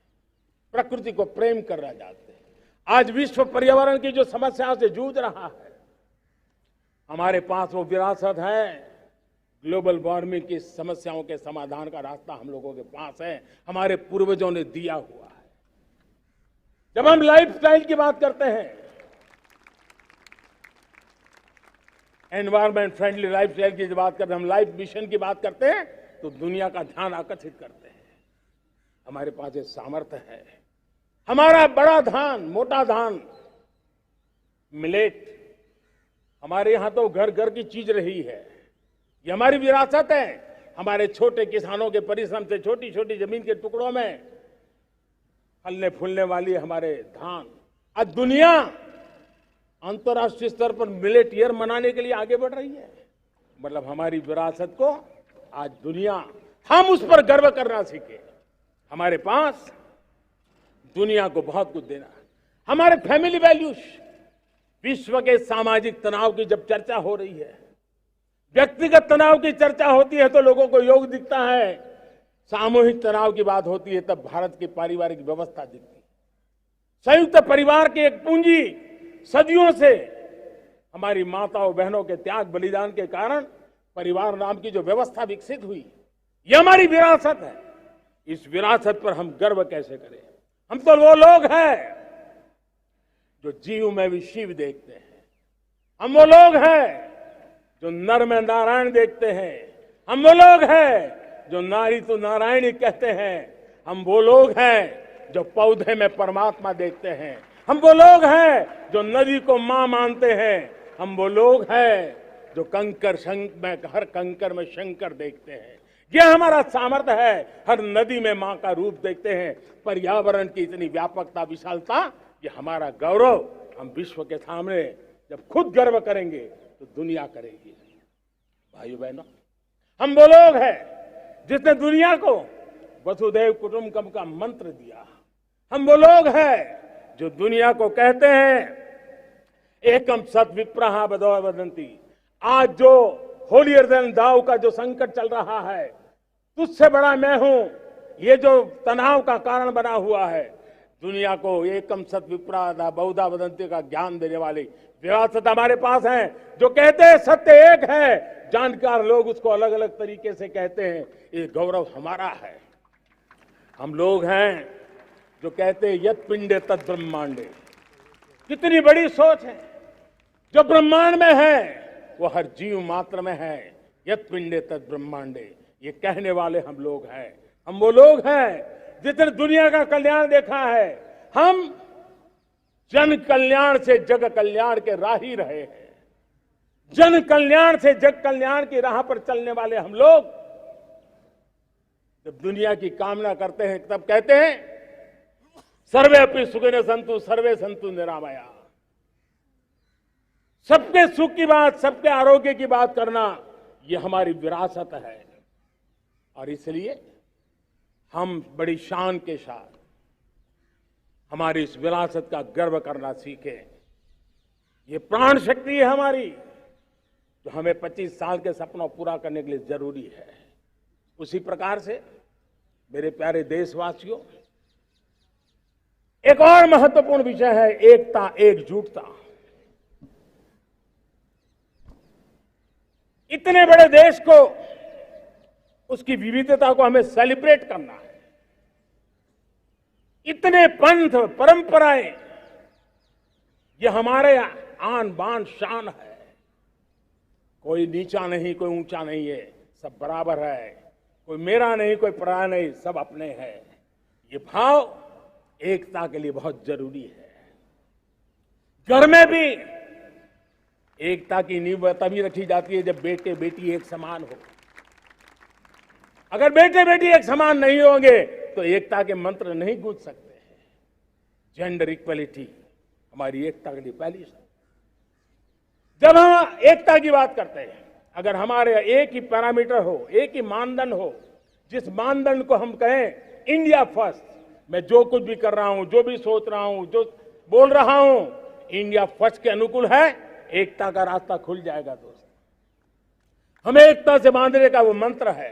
Speaker 1: प्रकृति को प्रेम करना जानते हैं। आज विश्व पर्यावरण की जो समस्याओं से जूझ रहा है, हमारे पास वो विरासत है। ग्लोबल वार्मिंग की समस्याओं के समाधान का रास्ता हम लोगों के पास है, हमारे पूर्वजों ने दिया हुआ है। जब हम लाइफस्टाइल की बात करते हैं, एनवायरमेंट फ्रेंडली लाइफस्टाइल की बात करते हैं, हम लाइफ मिशन की बात करते हैं, तो दुनिया का ध्यान आकर्षित करते हैं। हमारे पास ये सामर्थ्य है। हमारा बड़ा धान, मोटा धान, मिलेट, हमारे यहां तो घर घर की चीज रही है। ये हमारी विरासत है। हमारे छोटे किसानों के परिश्रम से छोटी छोटी जमीन के टुकड़ों में फलने फूलने वाली हमारे धान। आज दुनिया अंतर्राष्ट्रीय स्तर पर मिलेट ईयर मनाने के लिए आगे बढ़ रही है। मतलब हमारी विरासत को आज दुनिया, हम उस पर गर्व करना सीखे। हमारे पास दुनिया को बहुत कुछ देना है। हमारे फैमिली वैल्यूज, विश्व के सामाजिक तनाव की जब चर्चा हो रही है, व्यक्तिगत तनाव की चर्चा होती है तो लोगों को योग दिखता है, सामूहिक तनाव की बात होती है तब भारत की पारिवारिक व्यवस्था दिखती है। संयुक्त परिवार की एक पूंजी सदियों से हमारी माताओं बहनों के त्याग बलिदान के कारण परिवार नाम की जो व्यवस्था विकसित हुई, ये हमारी विरासत है। इस विरासत पर हम गर्व कैसे करें? हम तो वो लोग हैं जो जीव में भी शिव देखते हैं। हम वो लोग हैं जो नर में नारायण देखते हैं। हम वो लोग हैं जो नारी तो नारायणी कहते हैं। हम वो लोग हैं जो पौधे में परमात्मा देखते हैं। हम वो लोग हैं जो नदी को मां मानते हैं। हम वो लोग हैं जो हर कंकर में शंकर देखते हैं। यह हमारा सामर्थ्य है। हर नदी में मां का रूप देखते हैं। पर्यावरण की इतनी व्यापकता, विशालता, ये हमारा गौरव। हम विश्व के सामने जब खुद गर्व करेंगे तो दुनिया करेगी। भाइयों बहनों, हम वो लोग हैं जिसने दुनिया को वसुधैव कुटुंबकम का मंत्र दिया। हम वो लोग हैं जो दुनिया को कहते हैं एकम सत विप्रहा बदो वदंती। आज जो होलियर देन दाव का जो संकट चल रहा है, तुझसे बड़ा मैं हूं, ये जो तनाव का कारण बना हुआ है, दुनिया को एकम सत विप्रा बहुधा वदंती का ज्ञान देने वाली विरासत हमारे पास है। जो कहते हैं सत्य एक है, जानकार लोग उसको अलग अलग तरीके से कहते हैं। ये गौरव हमारा है। हम लोग हैं जो कहते हैं यत पिंडे तत् ब्रह्मांडे। कितनी बड़ी सोच है। जो ब्रह्मांड में है वो हर जीव मात्र में है। यत पिंडे तत् ब्रह्मांडे, ये कहने वाले हम लोग हैं। हम वो लोग हैं जिसने दुनिया का कल्याण देखा है। हम जन कल्याण से जग कल्याण के राही रहे हैं। जन कल्याण से जग कल्याण की राह पर चलने वाले हम लोग जब दुनिया की कामना करते हैं तब कहते हैं सर्वे अपि सुखिनः सन्तु सर्वे सन्तु निरामया। सबके सुख की बात, सबके आरोग्य की बात करना, यह हमारी विरासत है। और इसलिए हम बड़ी शान के साथ हमारी इस विरासत का गर्व करना सीखें। ये प्राण शक्ति है हमारी, जो हमें 25 साल के सपनों पूरा करने के लिए जरूरी है। उसी प्रकार से मेरे प्यारे देशवासियों, एक और महत्वपूर्ण विषय है एकता, एकजुटता। इतने बड़े देश को, उसकी विविधता को हमें सेलिब्रेट करना है। इतने पंथ, परंपराएं, ये हमारे आन बान शान है। कोई नीचा नहीं, कोई ऊंचा नहीं है, सब बराबर है। कोई मेरा नहीं, कोई पराया नहीं, सब अपने हैं। ये भाव एकता के लिए बहुत जरूरी है। घर में भी एकता की नींव तभी रखी जाती है जब बेटे बेटी एक समान हो। अगर बेटे बेटी एक समान नहीं होंगे तो एकता के मंत्र नहीं गूंज सकते हैं। जेंडर इक्वलिटी हमारी एकता के लिए पहली शर्त। जब हम एकता की बात करते हैं, अगर हमारे एक ही पैरामीटर हो, एक ही मानदंड हो, जिस मानदंड को हम कहें इंडिया फर्स्ट, मैं जो कुछ भी कर रहा हूं, जो भी सोच रहा हूं, जो बोल रहा हूं, इंडिया फर्स्ट के अनुकूल है, एकता का रास्ता खुल जाएगा। दोस्त, हमें एकता से बांधने का वो मंत्र है,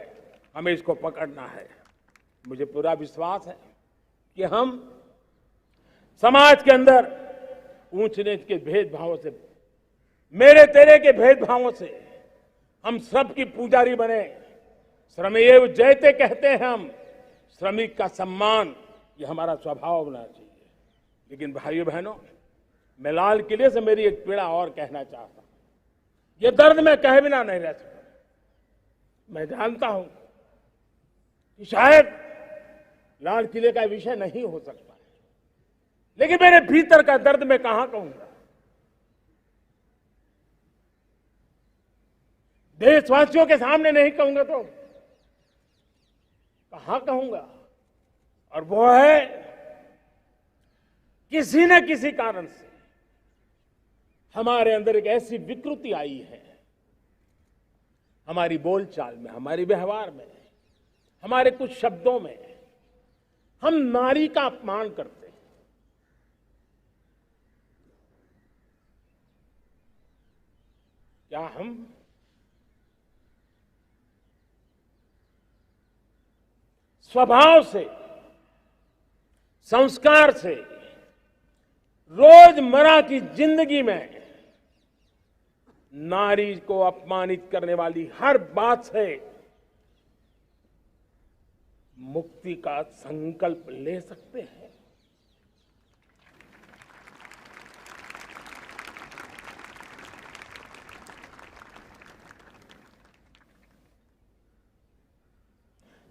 Speaker 1: हमें इसको पकड़ना है। मुझे पूरा विश्वास है कि हम समाज के अंदर ऊंच नीच के भेदभावों से, मेरे तेरे के भेदभावों से हम सब की पुजारी बने। श्रमेव जयते कहते हैं हम, श्रमिक का सम्मान, ये हमारा स्वभाव होना चाहिए। लेकिन भाइयों बहनों, मैं लाल किले से मेरी एक पीड़ा और कहना चाहता हूं। ये दर्द मैं कहे बिना नहीं रह सकता। मैं जानता हूं कि शायद लाल किले का विषय नहीं हो सकता है, लेकिन मेरे भीतर का दर्द मैं कहां कहूंगा। देशवासियों के सामने नहीं कहूंगा तो कहां कहूंगा। और वो है, किसी न किसी कारण से हमारे अंदर एक ऐसी विकृति आई है, हमारी बोलचाल में, हमारे व्यवहार में, हमारे कुछ शब्दों में, हम नारी का अपमान करते हैं। क्या हम स्वभाव से, संस्कार से, रोजमर्रा की जिंदगी में नारी को अपमानित करने वाली हर बात से मुक्ति का संकल्प ले सकते हैं?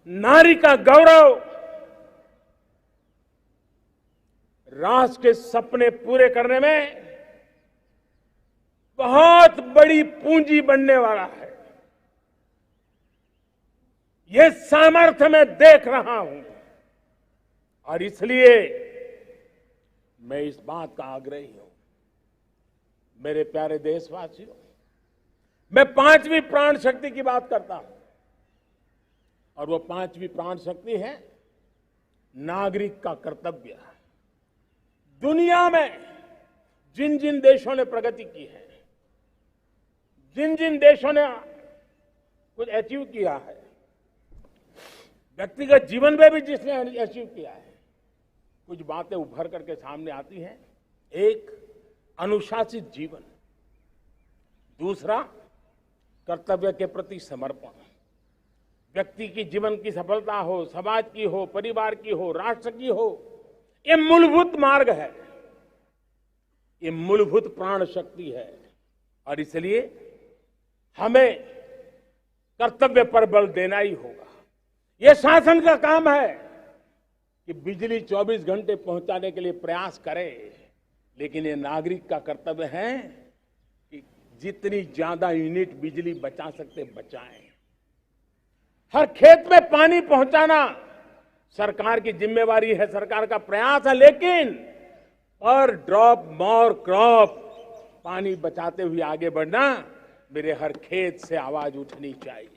Speaker 1: नारी का गौरव राष्ट्र के सपने पूरे करने में बहुत बड़ी पूंजी बनने वाला है। यह सामर्थ्य मैं देख रहा हूं और इसलिए मैं इस बात का आग्रही हूं। मेरे प्यारे देशवासियों, मैं 5वीं प्राण शक्ति की बात करता हूं और वो 5वीं प्राण शक्ति है नागरिक का कर्तव्य। दुनिया में जिन जिन देशों ने प्रगति की है, जिन जिन देशों ने कुछ अचीव किया है, व्यक्तिगत जीवन में भी जिसने अचीव किया है, कुछ बातें उभर करके सामने आती हैं। एक, अनुशासित जीवन। दूसरा, कर्तव्य के प्रति समर्पण। व्यक्ति की जीवन की सफलता हो, समाज की हो, परिवार की हो, राष्ट्र की हो, ये मूलभूत मार्ग है, ये मूलभूत प्राण शक्ति है। और इसलिए हमें कर्तव्य पर बल देना ही होगा। यह शासन का काम है कि बिजली 24 घंटे पहुंचाने के लिए प्रयास करे, लेकिन ये नागरिक का कर्तव्य है कि जितनी ज्यादा यूनिट बिजली बचा सकते बचाएं। हर खेत में पानी पहुंचाना सरकार की जिम्मेवारी है, सरकार का प्रयास है, लेकिन पर ड्रॉप मोर क्रॉप, पानी बचाते हुए आगे बढ़ना, मेरे हर खेत से आवाज उठनी चाहिए।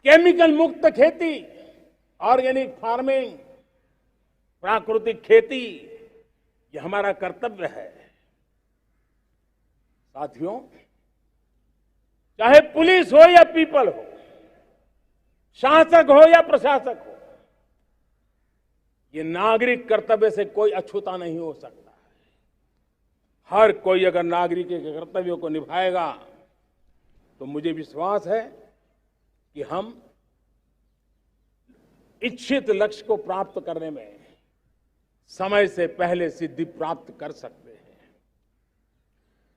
Speaker 1: केमिकल मुक्त खेती, ऑर्गेनिक फार्मिंग, प्राकृतिक खेती, ये हमारा कर्तव्य है। साथियों, चाहे पुलिस हो या पीपल हो, शासक हो या प्रशासक हो, ये नागरिक कर्तव्य से कोई अछूता नहीं हो सकता है। हर कोई अगर नागरिक के कर्तव्यों को निभाएगा तो मुझे विश्वास है कि हम इच्छित लक्ष्य को प्राप्त करने में समय से पहले सिद्धि प्राप्त कर सकते हैं।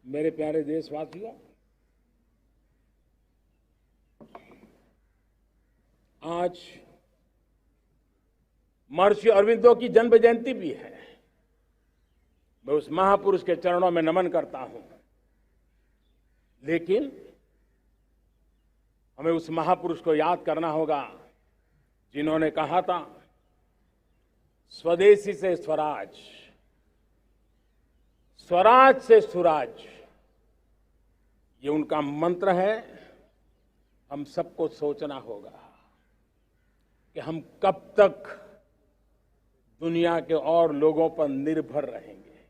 Speaker 1: मेरे प्यारे देशवासियों, आज महर्षि अरविंदो की जन्म जयंती भी है। मैं उस महापुरुष के चरणों में नमन करता हूं, लेकिन हमें उस महापुरुष को याद करना होगा जिन्होंने कहा था, स्वदेशी से स्वराज, स्वराज से सुराज। ये उनका मंत्र है। हम सबको सोचना होगा कि हम कब तक दुनिया के और लोगों पर निर्भर रहेंगे।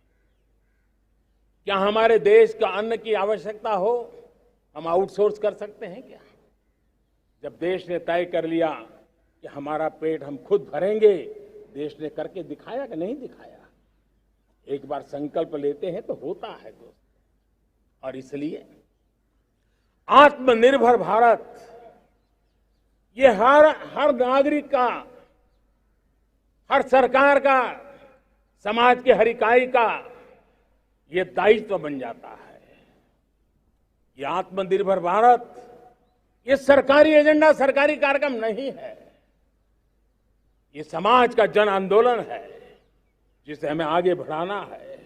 Speaker 1: क्या हमारे देश का अन्न की आवश्यकता हो, हम आउटसोर्स कर सकते हैं क्या? जब देश ने तय कर लिया कि हमारा पेट हम खुद भरेंगे, देश ने करके दिखाया कि नहीं दिखाया? एक बार संकल्प लेते हैं तो होता है दोस्त। और इसलिए आत्मनिर्भर भारत, ये हर नागरिक का, हर सरकार का, समाज की हर इकाई का ये दायित्व बन जाता है। ये आत्मनिर्भर भारत, ये सरकारी एजेंडा, सरकारी कार्यक्रम नहीं है। ये समाज का जन आंदोलन है जिसे हमें आगे बढ़ाना है।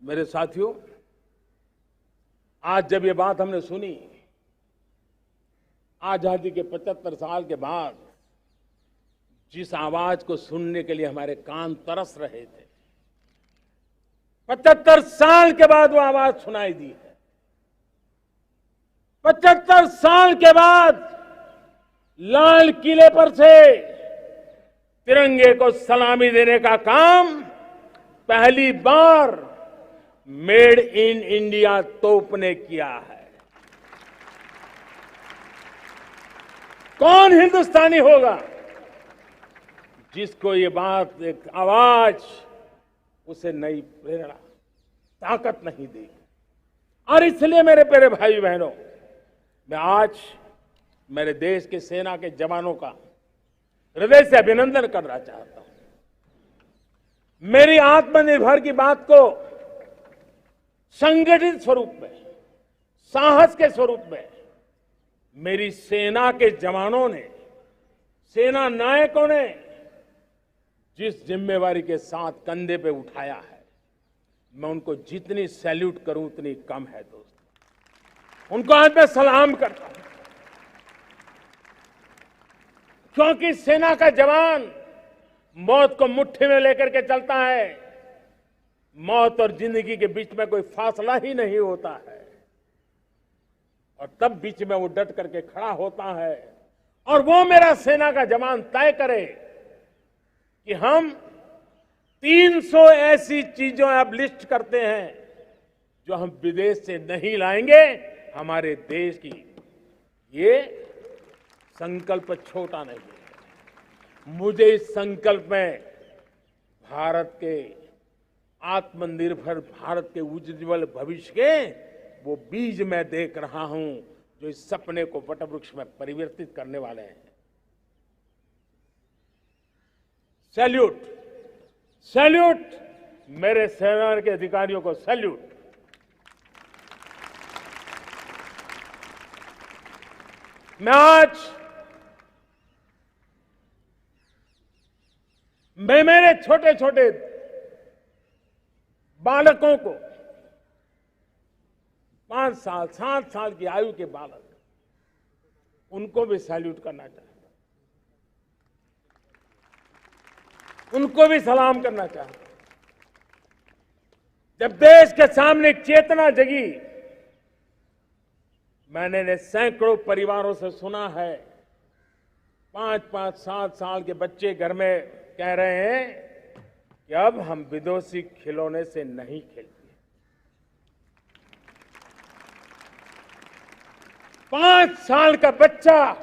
Speaker 1: मेरे साथियों, आज जब ये बात हमने सुनी, आजादी के 75 साल के बाद जिस आवाज को सुनने के लिए हमारे कान तरस रहे थे, 75 साल के बाद वो आवाज सुनाई दी है। 75 साल के बाद लाल किले पर से तिरंगे को सलामी देने का काम पहली बार मेड इन इंडिया तोप ने किया है। कौन हिंदुस्तानी होगा जिसको ये बात, एक आवाज उसे नई प्रेरणा, ताकत नहीं देगी? और इसलिए मेरे प्यारे भाई बहनों, मैं आज मेरे देश के सेना के जवानों का हृदय से अभिनंदन करना चाहता हूं। मेरी आत्मनिर्भर की बात को संगठित स्वरूप में, साहस के स्वरूप में मेरी सेना के जवानों ने, सेना नायकों ने जिस जिम्मेवारी के साथ कंधे पे उठाया है, मैं उनको जितनी सैल्यूट करूं उतनी कम है दोस्तों। उनको आज मैं सलाम करता हूं, क्योंकि सेना का जवान मौत को मुट्ठी में लेकर के चलता है। मौत और जिंदगी के बीच में कोई फासला ही नहीं होता है, और तब बीच में वो डट करके खड़ा होता है। और वो मेरा सेना का जवान तय करे कि हम 300 ऐसी चीजों अब लिस्ट करते हैं जो हम विदेश से नहीं लाएंगे हमारे देश की। ये संकल्प छोटा नहीं है। मुझे इस संकल्प में भारत के आत्मनिर्भर भारत के उज्जवल भविष्य के वो बीज मैं देख रहा हूं जो इस सपने को वटवृक्ष में परिवर्तित करने वाले हैं। सैल्यूट, सैल्यूट मेरे सेना के अधिकारियों को, सैल्यूट। मैं मेरे छोटे छोटे बालकों को 5 साल 7 साल की आयु के बालक, उनको भी सैल्यूट करना चाहता हूं, उनको भी सलाम करना चाहता हूं। जब देश के सामने एक चेतना जगी, मैंने सैकड़ों परिवारों से सुना है, 5-5, 7 साल के बच्चे घर में कह रहे हैं कि अब हम विदेशी खिलौने से नहीं खेलते। 5 साल का बच्चा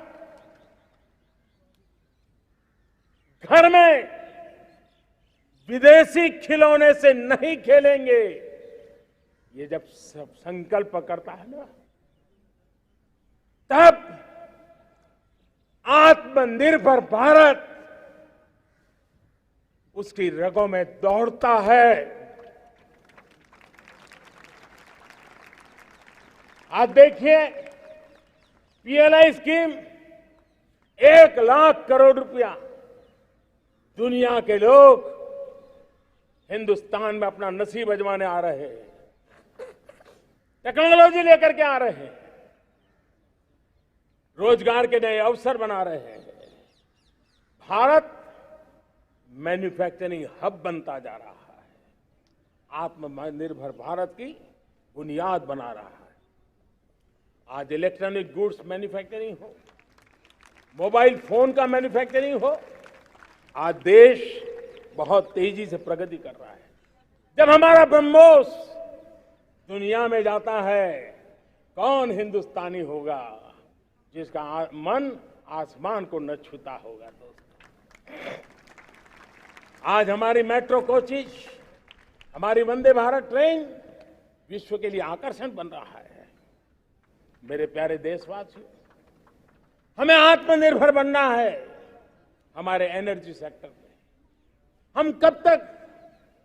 Speaker 1: घर में विदेशी खिलौने से नहीं खेलेंगे, ये जब सब संकल्प करता है ना, तब आत्मनिर्भर भारत उसकी रगों में दौड़ता है। आज देखिए, पीएलआई स्कीम 1 लाख करोड़ रुपया दुनिया के लोग हिंदुस्तान में अपना नसीब आजमाने आ रहे हैं, टेक्नोलॉजी लेकर के आ रहे हैं, रोजगार के नए अवसर बना रहे हैं। भारत मैन्युफैक्चरिंग हब बनता जा रहा है, आत्मनिर्भर भारत की बुनियाद बना रहा है। आज इलेक्ट्रॉनिक गुड्स मैन्युफैक्चरिंग हो, मोबाइल फोन का मैन्युफैक्चरिंग हो, आज देश बहुत तेजी से प्रगति कर रहा है। जब हमारा ब्रह्मोस दुनिया में जाता है, कौन हिंदुस्तानी होगा जिसका मन आसमान को न छूता होगा। दोस्तों, आज हमारी मेट्रो कोचेज, हमारी वंदे भारत ट्रेन विश्व के लिए आकर्षण बन रहा है। मेरे प्यारे देशवासियों, हमें आत्मनिर्भर बनना है हमारे एनर्जी सेक्टर में। हम कब तक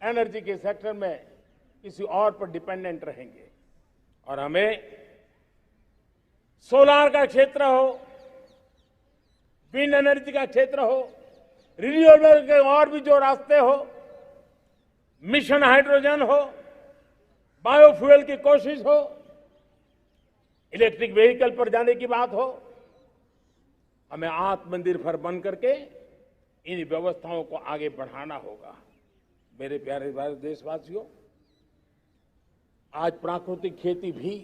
Speaker 1: एनर्जी के सेक्टर में किसी और पर डिपेंडेंट रहेंगे? और हमें सोलार का क्षेत्र हो, विंड एनर्जी का क्षेत्र हो, रिन्यूएबल के और भी जो रास्ते हो, मिशन हाइड्रोजन हो, बायोफ्यूल की कोशिश हो, इलेक्ट्रिक व्हीकल पर जाने की बात हो, हमें आत्मनिर्भर बन करके इन व्यवस्थाओं को आगे बढ़ाना होगा। मेरे प्यारे देशवासियों, आज प्राकृतिक खेती भी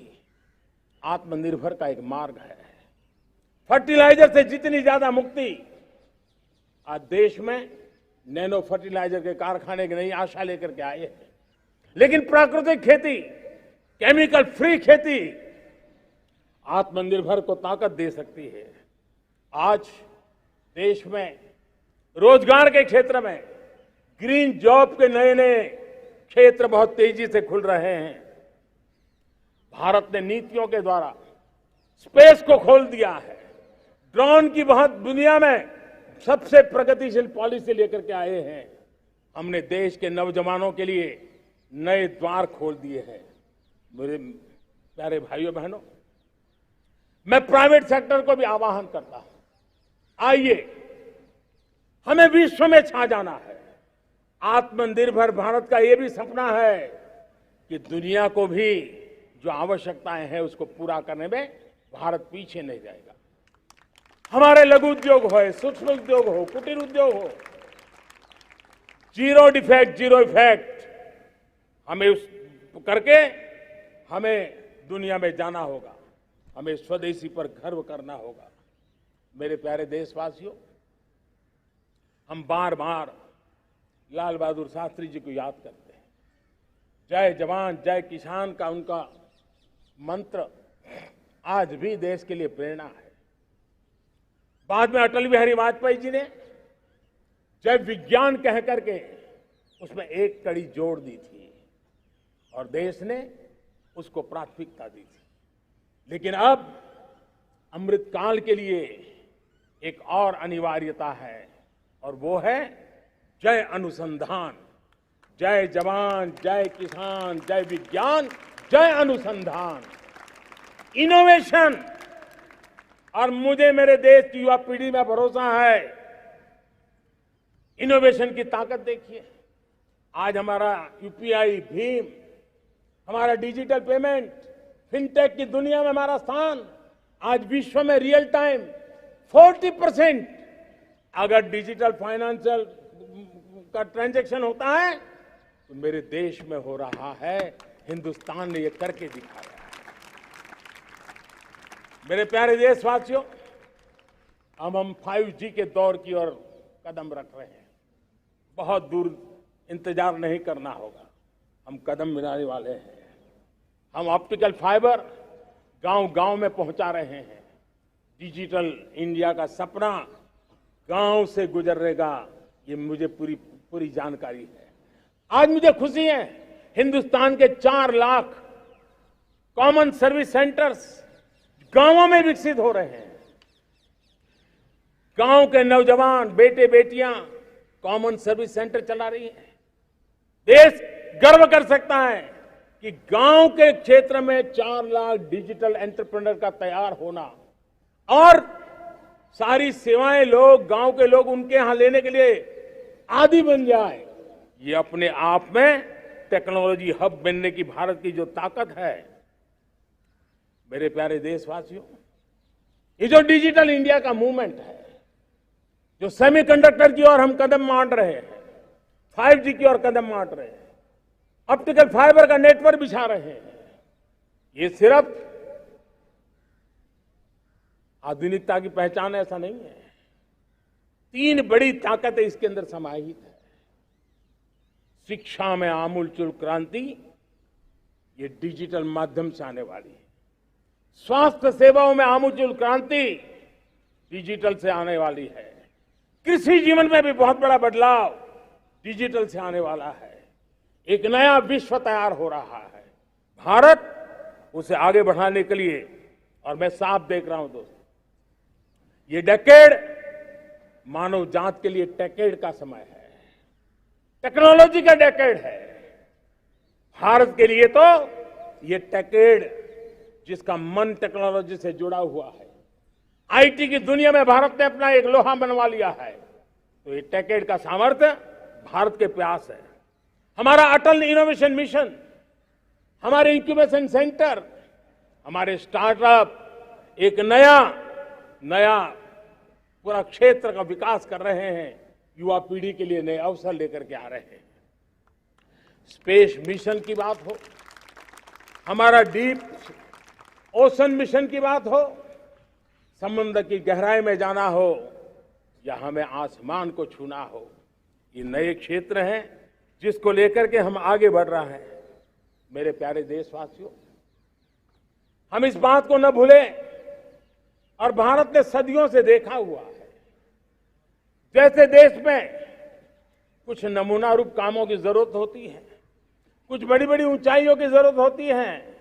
Speaker 1: आत्मनिर्भर का एक मार्ग है। फर्टिलाइजर से जितनी ज्यादा मुक्ति, आज देश में नैनो फर्टिलाइजर के कारखाने की नई आशा लेकर के आए हैं। लेकिन प्राकृतिक खेती, केमिकल फ्री खेती आत्मनिर्भर को ताकत दे सकती है। आज देश में रोजगार के क्षेत्र में ग्रीन जॉब के नए नए क्षेत्र बहुत तेजी से खुल रहे हैं। भारत ने नीतियों के द्वारा स्पेस को खोल दिया है। ड्रोन की बहुत दुनिया में सबसे प्रगतिशील पॉलिसी लेकर के आए हैं। हमने देश के नौजवानों के लिए नए द्वार खोल दिए हैं। मेरे प्यारे भाइयों बहनों, मैं प्राइवेट सेक्टर को भी आह्वान करता हूं, आइए हमें विश्व में छा जाना है। आत्मनिर्भर भारत का यह भी सपना है कि दुनिया को भी जो आवश्यकताएं हैं उसको पूरा करने में भारत पीछे नहीं जाएगा। हमारे लघु उद्योग हो, सूक्ष्म उद्योग हो, कुटीर उद्योग हो, जीरो डिफेक्ट जीरो इफेक्ट हमें उस करके हमें दुनिया में जाना होगा। हमें स्वदेशी पर गर्व करना होगा। मेरे प्यारे देशवासियों, हम बार बार लाल बहादुर शास्त्री जी को याद करते हैं। जय जवान जय किसान का उनका मंत्र आज भी देश के लिए प्रेरणा है। बाद में अटल बिहारी वाजपेयी जी ने जय विज्ञान कह करके उसमें एक कड़ी जोड़ दी थी और देश ने उसको प्राथमिकता दी थी। लेकिन अब अमृत काल के लिए एक और अनिवार्यता है और वो है जय अनुसंधान। जय जवान जय किसान जय विज्ञान जय अनुसंधान, इनोवेशन। और मुझे मेरे देश की युवा पीढ़ी में भरोसा है, इनोवेशन की ताकत देखिए। आज हमारा यूपीआई, भीम, हमारा डिजिटल पेमेंट, फिनटेक की दुनिया में हमारा स्थान, आज विश्व में रियल टाइम 40% अगर डिजिटल फाइनेंशियल का ट्रांजैक्शन होता है तो मेरे देश में हो रहा है। हिंदुस्तान ने ये करके दिखाया है। मेरे प्यारे देशवासियों, अब हम 5G के दौर की ओर कदम रख रहे हैं। बहुत दूर इंतजार नहीं करना होगा, हम कदम मिलाने वाले हैं। हम ऑप्टिकल फाइबर गांव-गांव में पहुंचा रहे हैं। डिजिटल इंडिया का सपना गांव से गुजरेगा, ये मुझे पूरी जानकारी है। आज मुझे खुशी है, हिंदुस्तान के 4 लाख कॉमन सर्विस सेंटर्स गांवों में विकसित हो रहे हैं। गांव के नौजवान बेटे बेटियां कॉमन सर्विस सेंटर चला रही हैं। देश गर्व कर सकता है कि गांव के क्षेत्र में 4 लाख डिजिटल एंटरप्रेन्योर का तैयार होना और सारी सेवाएं गांव के लोग उनके यहां लेने के लिए आदी बन जाए, ये अपने आप में टेक्नोलॉजी हब बनने की भारत की जो ताकत है। मेरे प्यारे देशवासियों, ये जो डिजिटल इंडिया का मूवमेंट है, जो सेमीकंडक्टर की ओर हम कदम मांड रहे हैं, 5G की ओर कदम मांड रहे हैं, ऑप्टिकल फाइबर का नेटवर्क बिछा रहे हैं, ये सिर्फ आधुनिकता की पहचान ऐसा नहीं है। 3 बड़ी ताकतें इसके अंदर समाहित है। शिक्षा में आमूलचूल क्रांति, ये डिजिटल माध्यम से आने वाली है। स्वास्थ्य सेवाओं में आमूलचूल क्रांति डिजिटल से आने वाली है। कृषि जीवन में भी बहुत बड़ा बदलाव डिजिटल से आने वाला है। एक नया विश्व तैयार हो रहा है। भारत उसे आगे बढ़ाने के लिए, और मैं साफ देख रहा हूं दोस्तों, ये डेकेड मानव जात के लिए टेकेड का समय है, टेक्नोलॉजी का डेकेड है। भारत के लिए तो ये टेकेड जिसका मन टेक्नोलॉजी से जुड़ा हुआ है, आईटी की दुनिया में भारत ने अपना एक लोहा बनवा लिया है, तो ये टेकेड का सामर्थ्य भारत के पास है। हमारा अटल इनोवेशन मिशन, हमारे इंक्यूबेशन सेंटर, हमारे स्टार्टअप एक नया पूरा क्षेत्र का विकास कर रहे हैं। युवा पीढ़ी के लिए नए अवसर लेकर के आ रहे हैं। स्पेस मिशन की बात हो, हमारा डीप ओशन मिशन की बात हो, समुद्र की गहराई में जाना हो या हमें आसमान को छूना हो, ये नए क्षेत्र हैं जिसको लेकर के हम आगे बढ़ रहे हैं। मेरे प्यारे देशवासियों, हम इस बात को न भूलें, और भारत ने सदियों से देखा हुआ है, जैसे देश में कुछ नमूना रूप कामों की जरूरत होती है, कुछ बड़ी बड़ी ऊंचाइयों की जरूरत होती है,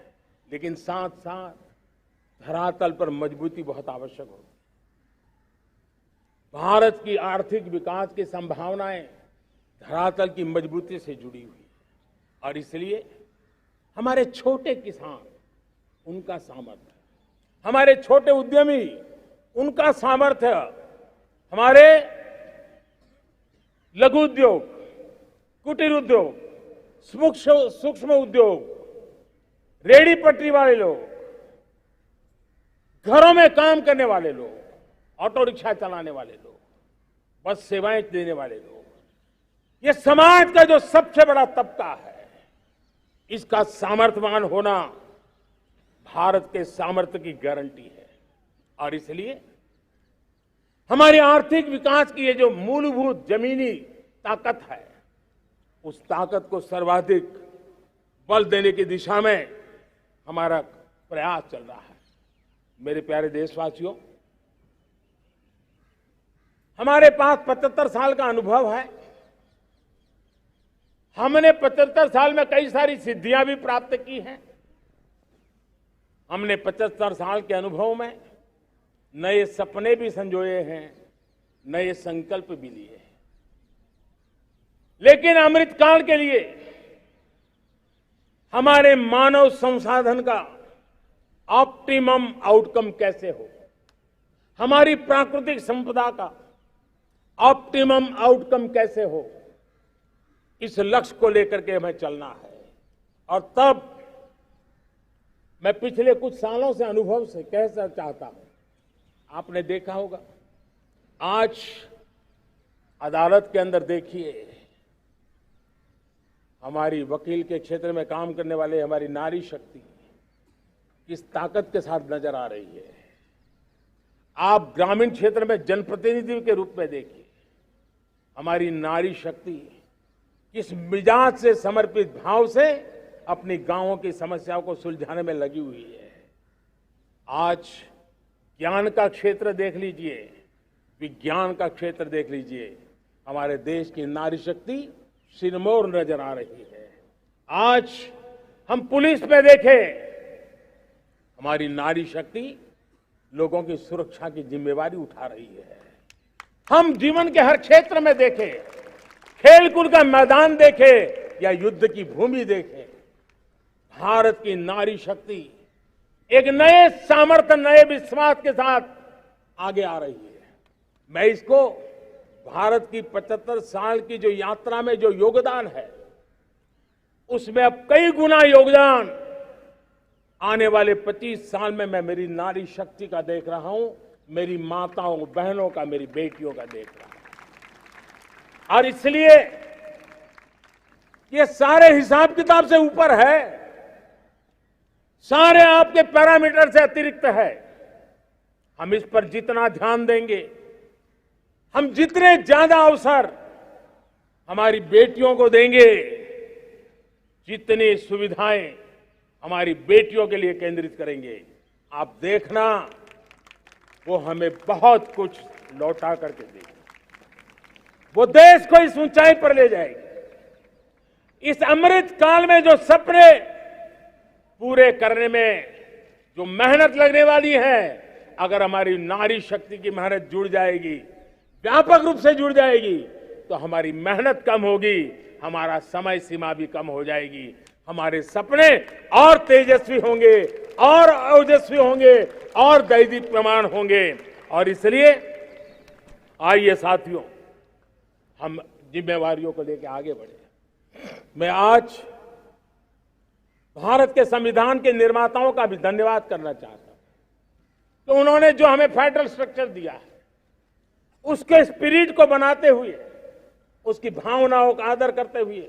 Speaker 1: लेकिन साथ साथ धरातल पर मजबूती बहुत आवश्यक होती है। भारत की आर्थिक विकास की संभावनाएं धरातल की मजबूती से जुड़ी हुई है, और इसलिए हमारे छोटे किसान, उनका सामर्थ्य, हमारे छोटे उद्यमी, उनका सामर्थ्य, हमारे लघु उद्योग, कुटीर उद्योग, सूक्ष्म उद्योग, रेहड़ी पटरी वाले लोग, घरों में काम करने वाले लोग, ऑटो रिक्शा चलाने वाले लोग, बस सेवाएं देने वाले लोग, ये समाज का जो सबसे बड़ा तबका है, इसका सामर्थ्यवान होना भारत के सामर्थ्य की गारंटी है। और इसलिए हमारी आर्थिक विकास की ये जो मूलभूत जमीनी ताकत है, उस ताकत को सर्वाधिक बल देने की दिशा में हमारा प्रयास चल रहा है। मेरे प्यारे देशवासियों, हमारे पास 75 साल का अनुभव है। हमने 75 साल में कई सारी सिद्धियां भी प्राप्त की हैं। हमने 75 साल के अनुभव में नए सपने भी संजोए हैं, नए संकल्प भी लिए हैं। लेकिन अमृतकाल के लिए हमारे मानव संसाधन का ऑप्टिमम आउटकम कैसे हो, हमारी प्राकृतिक संपदा का ऑप्टिमम आउटकम कैसे हो, इस लक्ष्य को लेकर के हमें चलना है। और तब मैं पिछले कुछ सालों से अनुभव से कहना चाहता हूं, आपने देखा होगा आज अदालत के अंदर देखिए, हमारी वकील के क्षेत्र में काम करने वाले हमारी नारी शक्ति किस ताकत के साथ नजर आ रही है। आप ग्रामीण क्षेत्र में जनप्रतिनिधि के रूप में देखिए, हमारी नारी शक्ति किस मिजाज से, समर्पित भाव से अपनी गांवों की समस्याओं को सुलझाने में लगी हुई है। आज ज्ञान का क्षेत्र देख लीजिए, विज्ञान का क्षेत्र देख लीजिए, हमारे देश की नारी शक्ति सिरमौर नजर आ रही है। आज हम पुलिस पे देखें, हमारी नारी शक्ति लोगों की सुरक्षा की जिम्मेवारी उठा रही है। हम जीवन के हर क्षेत्र में देखें, खेलकूद का मैदान देखें या युद्ध की भूमि देखें, भारत की नारी शक्ति एक नए सामर्थ्य, नए विश्वास के साथ आगे आ रही है। मैं इसको भारत की 75 साल की जो यात्रा में जो योगदान है, उसमें अब कई गुना योगदान आने वाले 25 साल में मैं मेरी नारी शक्ति का देख रहा हूं, मेरी माताओं, बहनों का, मेरी बेटियों का देख रहा हूं। और इसलिए ये सारे हिसाब किताब से ऊपर है, सारे आपके पैरामीटर से अतिरिक्त है। हम इस पर जितना ध्यान देंगे, हम जितने ज्यादा अवसर हमारी बेटियों को देंगे, जितनी सुविधाएं हमारी बेटियों के लिए केंद्रित करेंगे, आप देखना वो हमें बहुत कुछ लौटा करके देगी। वो देश को इस ऊंचाई पर ले जाएगी। इस अमृत काल में जो सपने पूरे करने में जो मेहनत लगने वाली है, अगर हमारी नारी शक्ति की मेहनत जुड़ जाएगी, व्यापक रूप से जुड़ जाएगी, तो हमारी मेहनत कम होगी, हमारा समय सीमा भी कम हो जाएगी, हमारे सपने और तेजस्वी होंगे, और ओजस्वी होंगे, और दैदीप्यमान होंगे। और इसलिए आइए साथियों, हम जिम्मेवारियों को लेकर आगे बढ़े। मैं आज भारत के संविधान के निर्माताओं का भी धन्यवाद करना चाहता हूं, तो उन्होंने जो हमें फेडरल स्ट्रक्चर दिया है, उसके स्पिरिट को बनाते हुए, उसकी भावनाओं का आदर करते हुए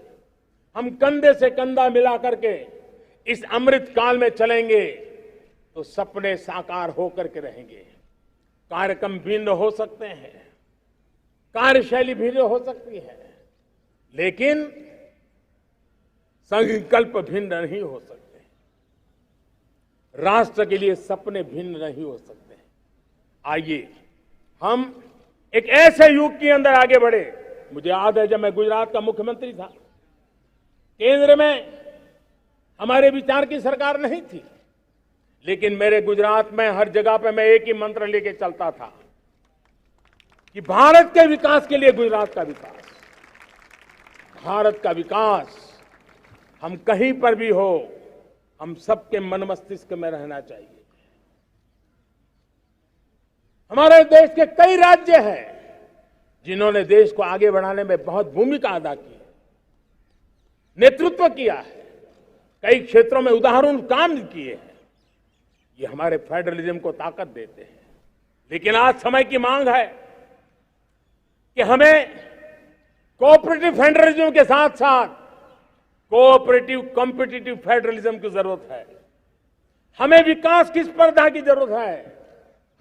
Speaker 1: हम कंधे से कंधा मिला करके इस अमृत काल में चलेंगे, तो सपने साकार होकर के रहेंगे। कार्यक्रम भिन्न हो सकते हैं, कार्यशैली भिन्न हो सकती है, लेकिन संकल्प भिन्न नहीं हो सकते। राष्ट्र के लिए सपने भिन्न नहीं हो सकते। आइए हम एक ऐसे युग के अंदर आगे बढ़े। मुझे याद है, जब मैं गुजरात का मुख्यमंत्री था, केंद्र में हमारे विचार की सरकार नहीं थी, लेकिन मेरे गुजरात में हर जगह पे मैं एक ही मंत्र लेके चलता था कि भारत के विकास के लिए गुजरात का विकास, भारत का विकास हम कहीं पर भी हो, हम सबके मन मस्तिष्क में रहना चाहिए। हमारे देश के कई राज्य हैं जिन्होंने देश को आगे बढ़ाने में बहुत भूमिका अदा की है, नेतृत्व किया है, कई क्षेत्रों में उदाहरण काम किए हैं। ये हमारे फेडरलिज्म को ताकत देते हैं। लेकिन आज समय की मांग है कि हमें कोऑपरेटिव फेडरलिज्म के साथ साथ कोऑपरेटिव कॉम्पिटिटिव फेडरलिज्म की जरूरत है। हमें विकास की स्पर्धा की जरूरत है।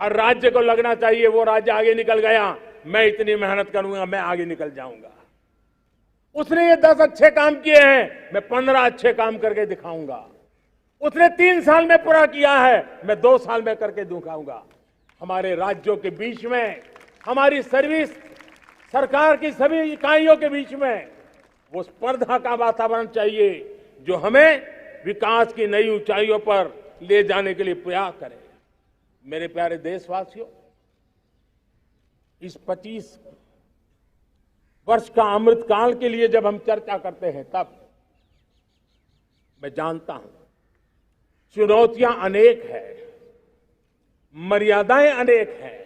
Speaker 1: हर राज्य को लगना चाहिए वो राज्य आगे निकल गया, मैं इतनी मेहनत करूंगा, मैं आगे निकल जाऊंगा। उसने ये 10 अच्छे काम किए हैं, मैं 15 अच्छे काम करके दिखाऊंगा। उसने 3 साल में पूरा किया है, मैं 2 साल में करके दिखाऊंगा। हमारे राज्यों के बीच में, हमारी सर्विस, सरकार की सभी इकाइयों के बीच में वो स्पर्धा का वातावरण चाहिए जो हमें विकास की नई ऊंचाइयों पर ले जाने के लिए प्रयास करे। मेरे प्यारे देशवासियों, इस 25 वर्ष का अमृत काल के लिए जब हम चर्चा करते हैं, तब मैं जानता हूं चुनौतियां अनेक हैं, मर्यादाएं अनेक हैं,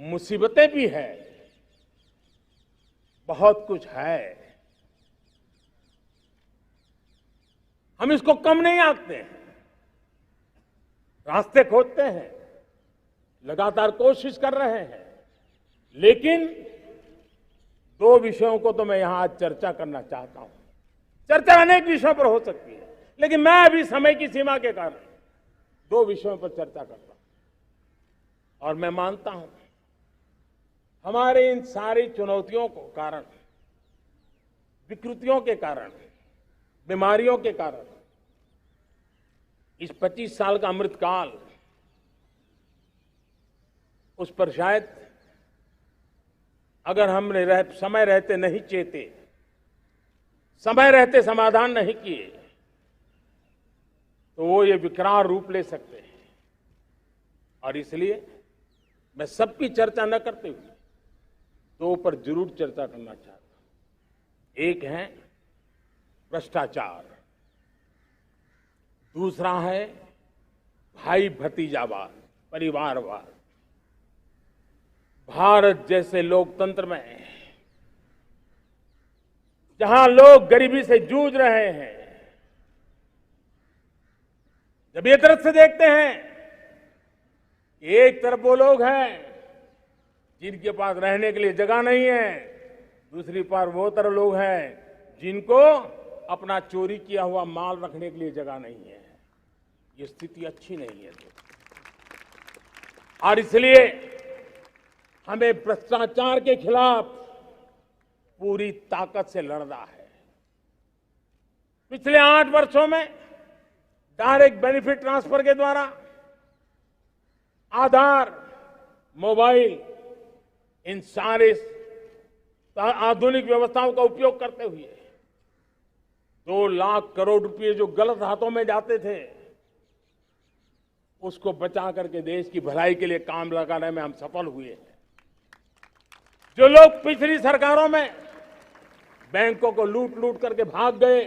Speaker 1: मुसीबतें भी हैं, बहुत कुछ है। हम इसको कम नहीं आंकते हैं, रास्ते खोजते हैं, लगातार कोशिश कर रहे हैं, लेकिन दो विषयों को तो मैं यहां आज चर्चा करना चाहता हूं। चर्चा अनेक विषयों पर हो सकती है, लेकिन मैं अभी समय की सीमा के कारण दो विषयों पर चर्चा करता हूं। और मैं मानता हूं हमारे इन सारी चुनौतियों को कारण, विकृतियों के कारण, बीमारियों के कारण इस 25 साल का अमृतकाल, उस पर शायद अगर हमने समय रहते नहीं चेते, समय रहते समाधान नहीं किए, तो वो ये विकराल रूप ले सकते हैं। और इसलिए मैं सबकी चर्चा न करते हुए दो पर जरूर चर्चा करना चाहता हूं। एक है भ्रष्टाचार, दूसरा है भाई भतीजावाद, परिवारवाद। भारत जैसे लोकतंत्र में जहां लोग गरीबी से जूझ रहे हैं, जब ये तरफ से देखते हैं कि एक तरफ वो लोग हैं जिनके पास रहने के लिए जगह नहीं है, दूसरी तरफ वो तरफ लोग हैं जिनको अपना चोरी किया हुआ माल रखने के लिए जगह नहीं है, ये स्थिति अच्छी नहीं है। और इसलिए हमें भ्रष्टाचार के खिलाफ पूरी ताकत से लड़ना है। पिछले 8 वर्षों में डायरेक्ट बेनिफिट ट्रांसफर के द्वारा, आधार, मोबाइल, इन सारे आधुनिक व्यवस्थाओं का उपयोग करते हुए 2 लाख करोड़ रुपए जो गलत हाथों में जाते थे, उसको बचा करके देश की भलाई के लिए काम लगाने में हम सफल हुए हैं। जो लोग पिछली सरकारों में बैंकों को लूट लूट करके भाग गए,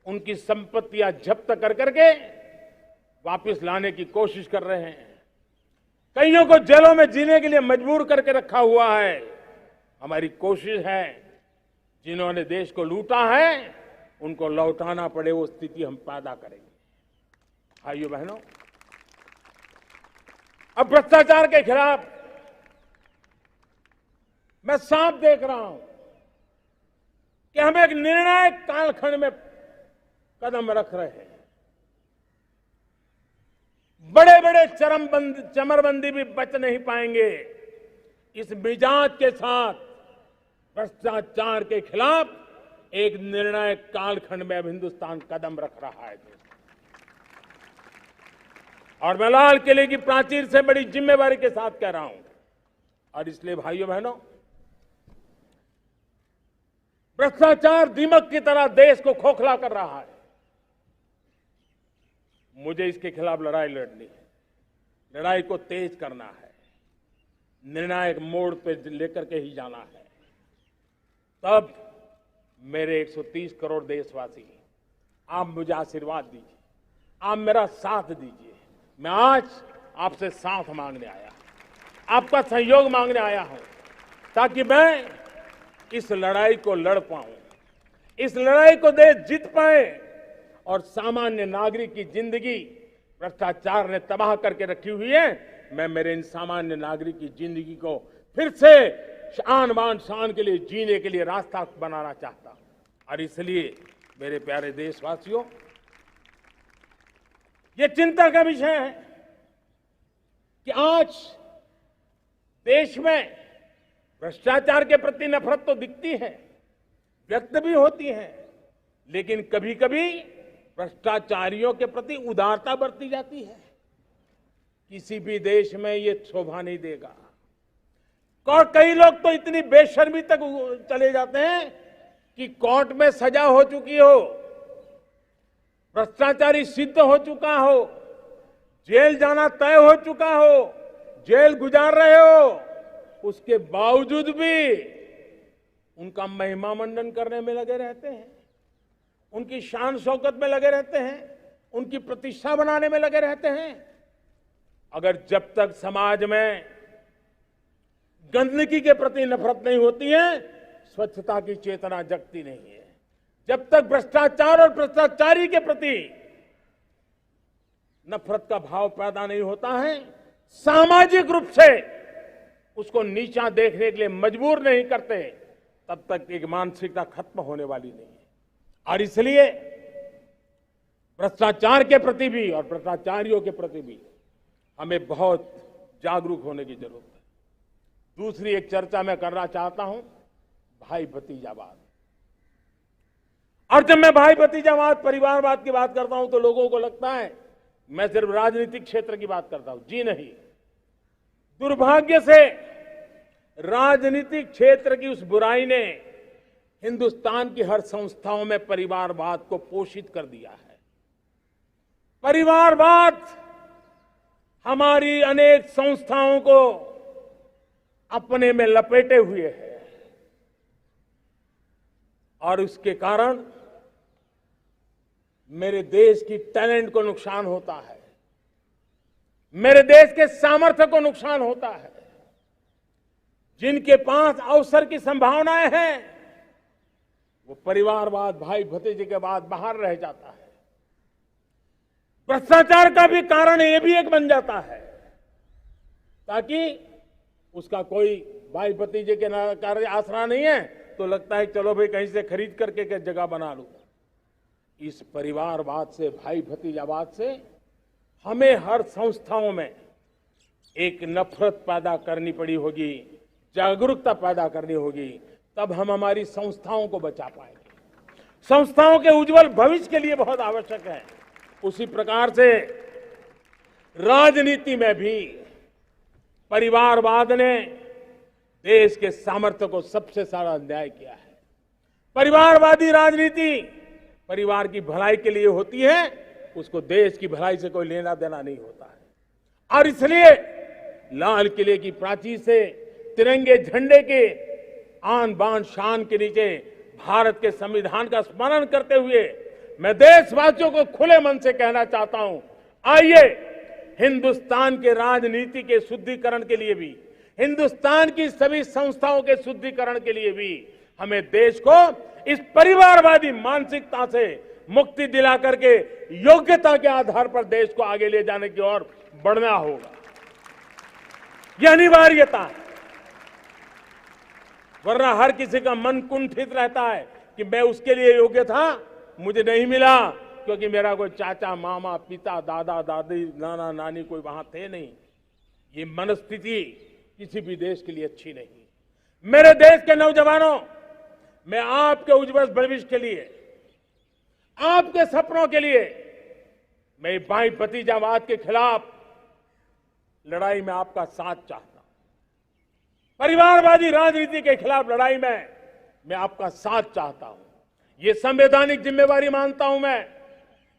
Speaker 1: उनकी संपत्तियां जब्त कर करके वापस लाने की कोशिश कर रहे हैं। कईयों को जेलों में जीने के लिए मजबूर करके रखा हुआ है। हमारी कोशिश है जिन्होंने देश को लूटा है उनको लौटाना पड़े, वो स्थिति हम पैदा करेंगे। भाइयों बहनों, अब भ्रष्टाचार के खिलाफ मैं साफ देख रहा हूं कि हम एक निर्णायक कालखंड में कदम रख रहे हैं। बड़े बड़े चमरबंदी भी बच नहीं पाएंगे। इस मिजाज के साथ भ्रष्टाचार के खिलाफ एक निर्णायक कालखंड में अब हिंदुस्तान कदम रख रहा है। और मैं लाल किले की प्राचीर से बड़ी जिम्मेवारी के साथ कह रहा हूं। और इसलिए भाइयों बहनों, भ्रष्टाचार दीमक की तरह देश को खोखला कर रहा है। मुझे इसके खिलाफ लड़ाई लड़नी है, लड़ाई को तेज करना है, निर्णायक मोड़ पे लेकर के ही जाना है। तब मेरे 130 करोड़ देशवासी, आप मुझे आशीर्वाद दीजिए, आप मेरा साथ दीजिए। मैं आज आपसे साथ मांगने आया, आपका सहयोग मांगने आया हूं, ताकि मैं इस लड़ाई को लड़ पाऊं, इस लड़ाई को देश जीत पाए और सामान्य नागरिक की जिंदगी भ्रष्टाचार ने तबाह करके रखी हुई है। मैं मेरे इन सामान्य नागरिक की जिंदगी को फिर से शान बान शान के लिए जीने के लिए रास्ता बनाना चाहता हूं। और इसलिए मेरे प्यारे देशवासियों, ये चिंता का विषय है कि आज देश में भ्रष्टाचार के प्रति नफरत तो दिखती है, व्यक्त भी होती है, लेकिन कभी कभी भ्रष्टाचारियों के प्रति उदारता बरती जाती है। किसी भी देश में ये शोभा नहीं देगा। और कई लोग तो इतनी बेशर्मी तक चले जाते हैं कि कोर्ट में सजा हो चुकी हो, भ्रष्टाचारी सिद्ध हो चुका हो, जेल जाना तय हो चुका हो, जेल गुजार रहे हो, उसके बावजूद भी उनका महिमा मंडन करने में लगे रहते हैं, उनकी शान शौकत में लगे रहते हैं, उनकी प्रतिष्ठा बनाने में लगे रहते हैं। अगर जब तक समाज में गंदगी के प्रति नफरत नहीं होती है, स्वच्छता की चेतना जगती नहीं है। जब तक भ्रष्टाचार और भ्रष्टाचारी के प्रति नफरत का भाव पैदा नहीं होता है, सामाजिक रूप से उसको नीचा देखने के लिए मजबूर नहीं करते, तब तक एक मानसिकता खत्म होने वाली नहीं है। और इसलिए भ्रष्टाचार के प्रति भी और भ्रष्टाचारियों के प्रति भी हमें बहुत जागरूक होने की जरूरत है। दूसरी एक चर्चा मैं करना चाहता हूं, भाई भतीजावाद। और जब मैं भाई भतीजावाद, परिवारवाद की बात करता हूं तो लोगों को लगता है मैं सिर्फ राजनीतिक क्षेत्र की बात करता हूं। जी नहीं, दुर्भाग्य से राजनीतिक क्षेत्र की उस बुराई ने हिंदुस्तान की हर संस्थाओं में परिवारवाद को पोषित कर दिया है। परिवारवाद हमारी अनेक संस्थाओं को अपने में लपेटे हुए है और उसके कारण मेरे देश की टैलेंट को नुकसान होता है, मेरे देश के सामर्थ्य को नुकसान होता है। जिनके पास अवसर की संभावनाएं हैं वो परिवारवाद, भाई भतीजे के बाद बाहर रह जाता है। भ्रष्टाचार का भी कारण ये भी एक बन जाता है ताकि उसका कोई भाई भतीजे के कार्य आसरा नहीं है तो लगता है चलो भाई कहीं से खरीद करके के जगह बना लूं। इस परिवारवाद से, भाई भतीजावाद से हमें हर संस्थाओं में एक नफरत पैदा करनी पड़ी होगी, जागरूकता पैदा करनी होगी, तब हम हमारी संस्थाओं को बचा पाएंगे। संस्थाओं के उज्जवल भविष्य के लिए बहुत आवश्यक है। उसी प्रकार से राजनीति में भी परिवारवाद ने देश के सामर्थ्य को सबसे सारा अन्याय किया है। परिवारवादी राजनीति परिवार की भलाई के लिए होती है, उसको देश की भलाई से कोई लेना देना नहीं होता है। और इसलिए लाल किले की प्राचीर से तिरंगे झंडे के आन बान शान के नीचे भारत के संविधान का स्मरण करते हुए मैं देशवासियों को खुले मन से कहना चाहता हूं, आइए हिंदुस्तान के राजनीति के शुद्धिकरण के लिए भी, हिंदुस्तान की सभी संस्थाओं के शुद्धिकरण के लिए भी हमें देश को इस परिवारवादी मानसिकता से मुक्ति दिला करके योग्यता के आधार पर देश को आगे ले जाने की ओर बढ़ना होगा। यह अनिवार्यता है, वरना हर किसी का मन कुंठित रहता है कि मैं उसके लिए योग्य था, मुझे नहीं मिला क्योंकि मेरा कोई चाचा, मामा, पिता, दादा, दादी, नाना, नानी कोई वहां थे नहीं। ये मनस्थिति किसी भी देश के लिए अच्छी नहीं। मेरे देश के नौजवानों, मैं आपके उज्जवल भविष्य के लिए, आपके सपनों के लिए, मैं भाई भतीजावाद के खिलाफ लड़ाई में आपका साथ चाहता हूं। परिवारवादी राजनीति के खिलाफ लड़ाई में मैं आपका साथ चाहता हूं। ये संवैधानिक जिम्मेवारी मानता हूं मैं,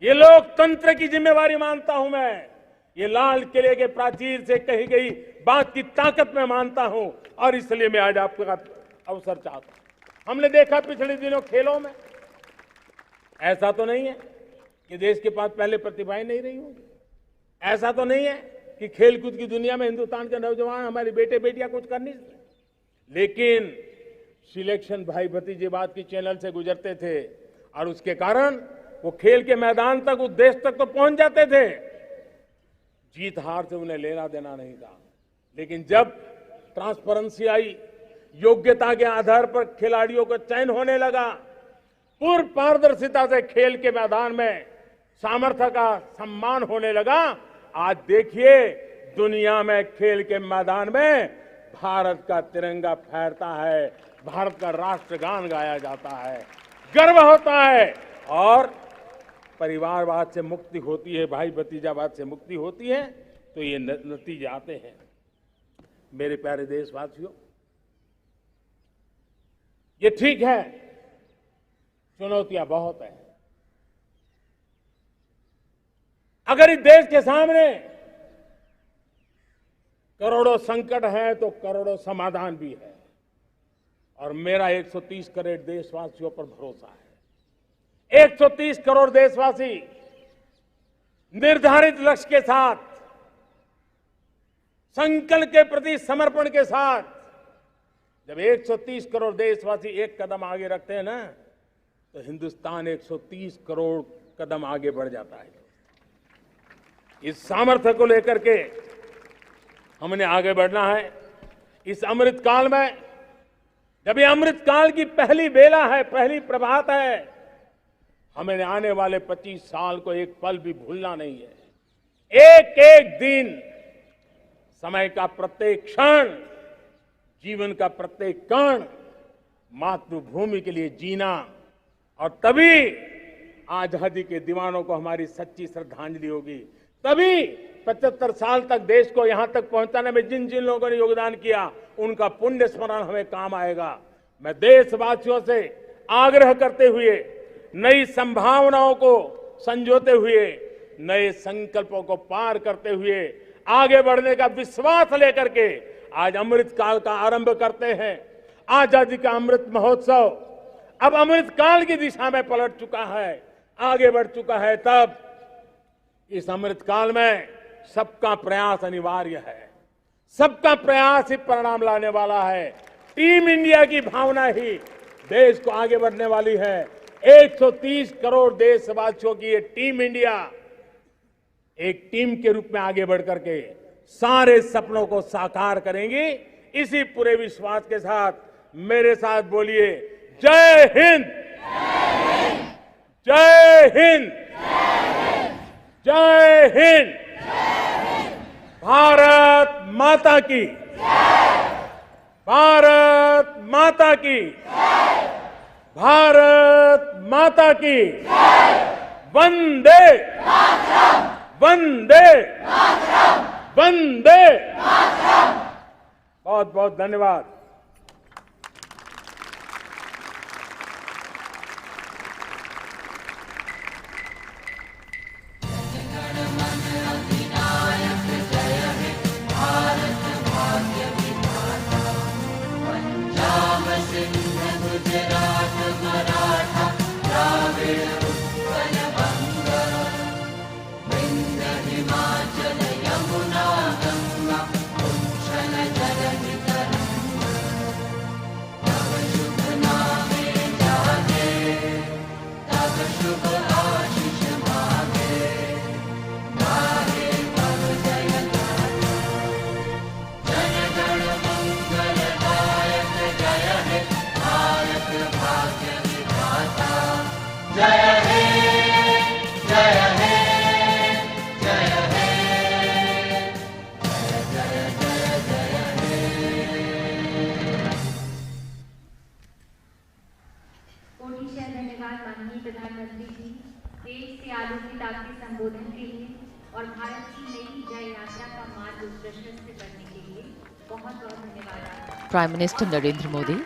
Speaker 1: ये लोकतंत्र की जिम्मेवारी मानता हूं मैं, ये लाल किले के प्राचीर से कही गई बात की ताकत में मानता हूं और इसलिए मैं आज आपका अवसर चाहता हूं। हमने देखा पिछले दिनों खेलों में, ऐसा तो नहीं है कि देश के पास पहले प्रतिभाएं नहीं रही होंगी, ऐसा तो नहीं है कि खेलकूद की दुनिया में हिंदुस्तान के नौजवान, हमारे बेटे बेटियां कुछ कर नहीं सकते, लेकिन सिलेक्शन भाई भतीजेवाद की चैनल से गुजरते थे और उसके कारण वो खेल के मैदान तक, उस देश तक तो पहुंच जाते थे। जीत हार से उन्हें लेना देना नहीं था, लेकिन जब ट्रांसपेरेंसी आई, योग्यता के आधार पर खिलाड़ियों का चयन होने लगा, पूर्ण पारदर्शिता से खेल के मैदान में सामर्थ्य का सम्मान होने लगा, आज देखिए दुनिया में खेल के मैदान में भारत का तिरंगा फहरता है, भारत का राष्ट्रगान गाया जाता है, गर्व होता है और परिवारवाद से मुक्ति होती है, भाई भतीजावाद से मुक्ति होती है, तो ये नतीजे आते हैं। मेरे प्यारे देशवासियों, ये ठीक है, चुनौतियां बहुत हैं। अगर इस देश के सामने करोड़ों संकट हैं तो करोड़ों समाधान भी है और मेरा 130 करोड़ देशवासियों पर भरोसा है। 130 करोड़ देशवासी निर्धारित लक्ष्य के साथ, संकल्प के प्रति समर्पण के साथ, जब 130 करोड़ देशवासी एक कदम आगे रखते हैं ना, तो हिंदुस्तान 130 करोड़ कदम आगे बढ़ जाता है। इस सामर्थ्य को लेकर के हमने आगे बढ़ना है। इस अमृत काल में, जब ये अमृत काल की पहली बेला है, पहली प्रभात है, हमें आने वाले 25 साल को एक पल भी भूलना नहीं है। एक एक दिन, समय का प्रत्येक क्षण, जीवन का प्रत्येक कण मातृभूमि के लिए जीना, और तभी आजादी के दीवानों को हमारी सच्ची श्रद्धांजलि होगी। तभी 75 साल तक देश को यहां तक पहुंचाने में जिन जिन लोगों ने योगदान किया, उनका पुण्य स्मरण हमें काम आएगा। मैं देशवासियों से आग्रह करते हुए, नई संभावनाओं को संजोते हुए, नए संकल्पों को पार करते हुए, आगे बढ़ने का विश्वास लेकर के आज अमृत काल का आरंभ करते हैं। आजादी का अमृत महोत्सव अब अमृत काल की दिशा में पलट चुका है, आगे बढ़ चुका है। तब इस अमृत काल में सबका प्रयास अनिवार्य है। सबका प्रयास ही परिणाम लाने वाला है। टीम इंडिया की भावना ही देश को आगे बढ़ने वाली है। 130 करोड़ देशवासियों की ये टीम इंडिया एक टीम के रूप में आगे बढ़ करके सारे सपनों को साकार करेंगी। इसी पूरे विश्वास के साथ मेरे साथ बोलिए, जय हिंद, जय हिंद, जय हिंद। भारत माता की, भारत माता की, भारत माता की। वंदे वंदे वंदे। बहुत बहुत धन्यवाद।
Speaker 2: धन्यवाद माननीय प्रधानमंत्री जी, देश से आलोकित आपके संबोधन के लिए और भारत की नई जय यात्रा का मार्ग प्रशस्त करने के लिए बहुत बहुत धन्यवाद।
Speaker 3: Prime Minister Narendra Modi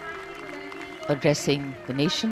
Speaker 3: addressing the nation.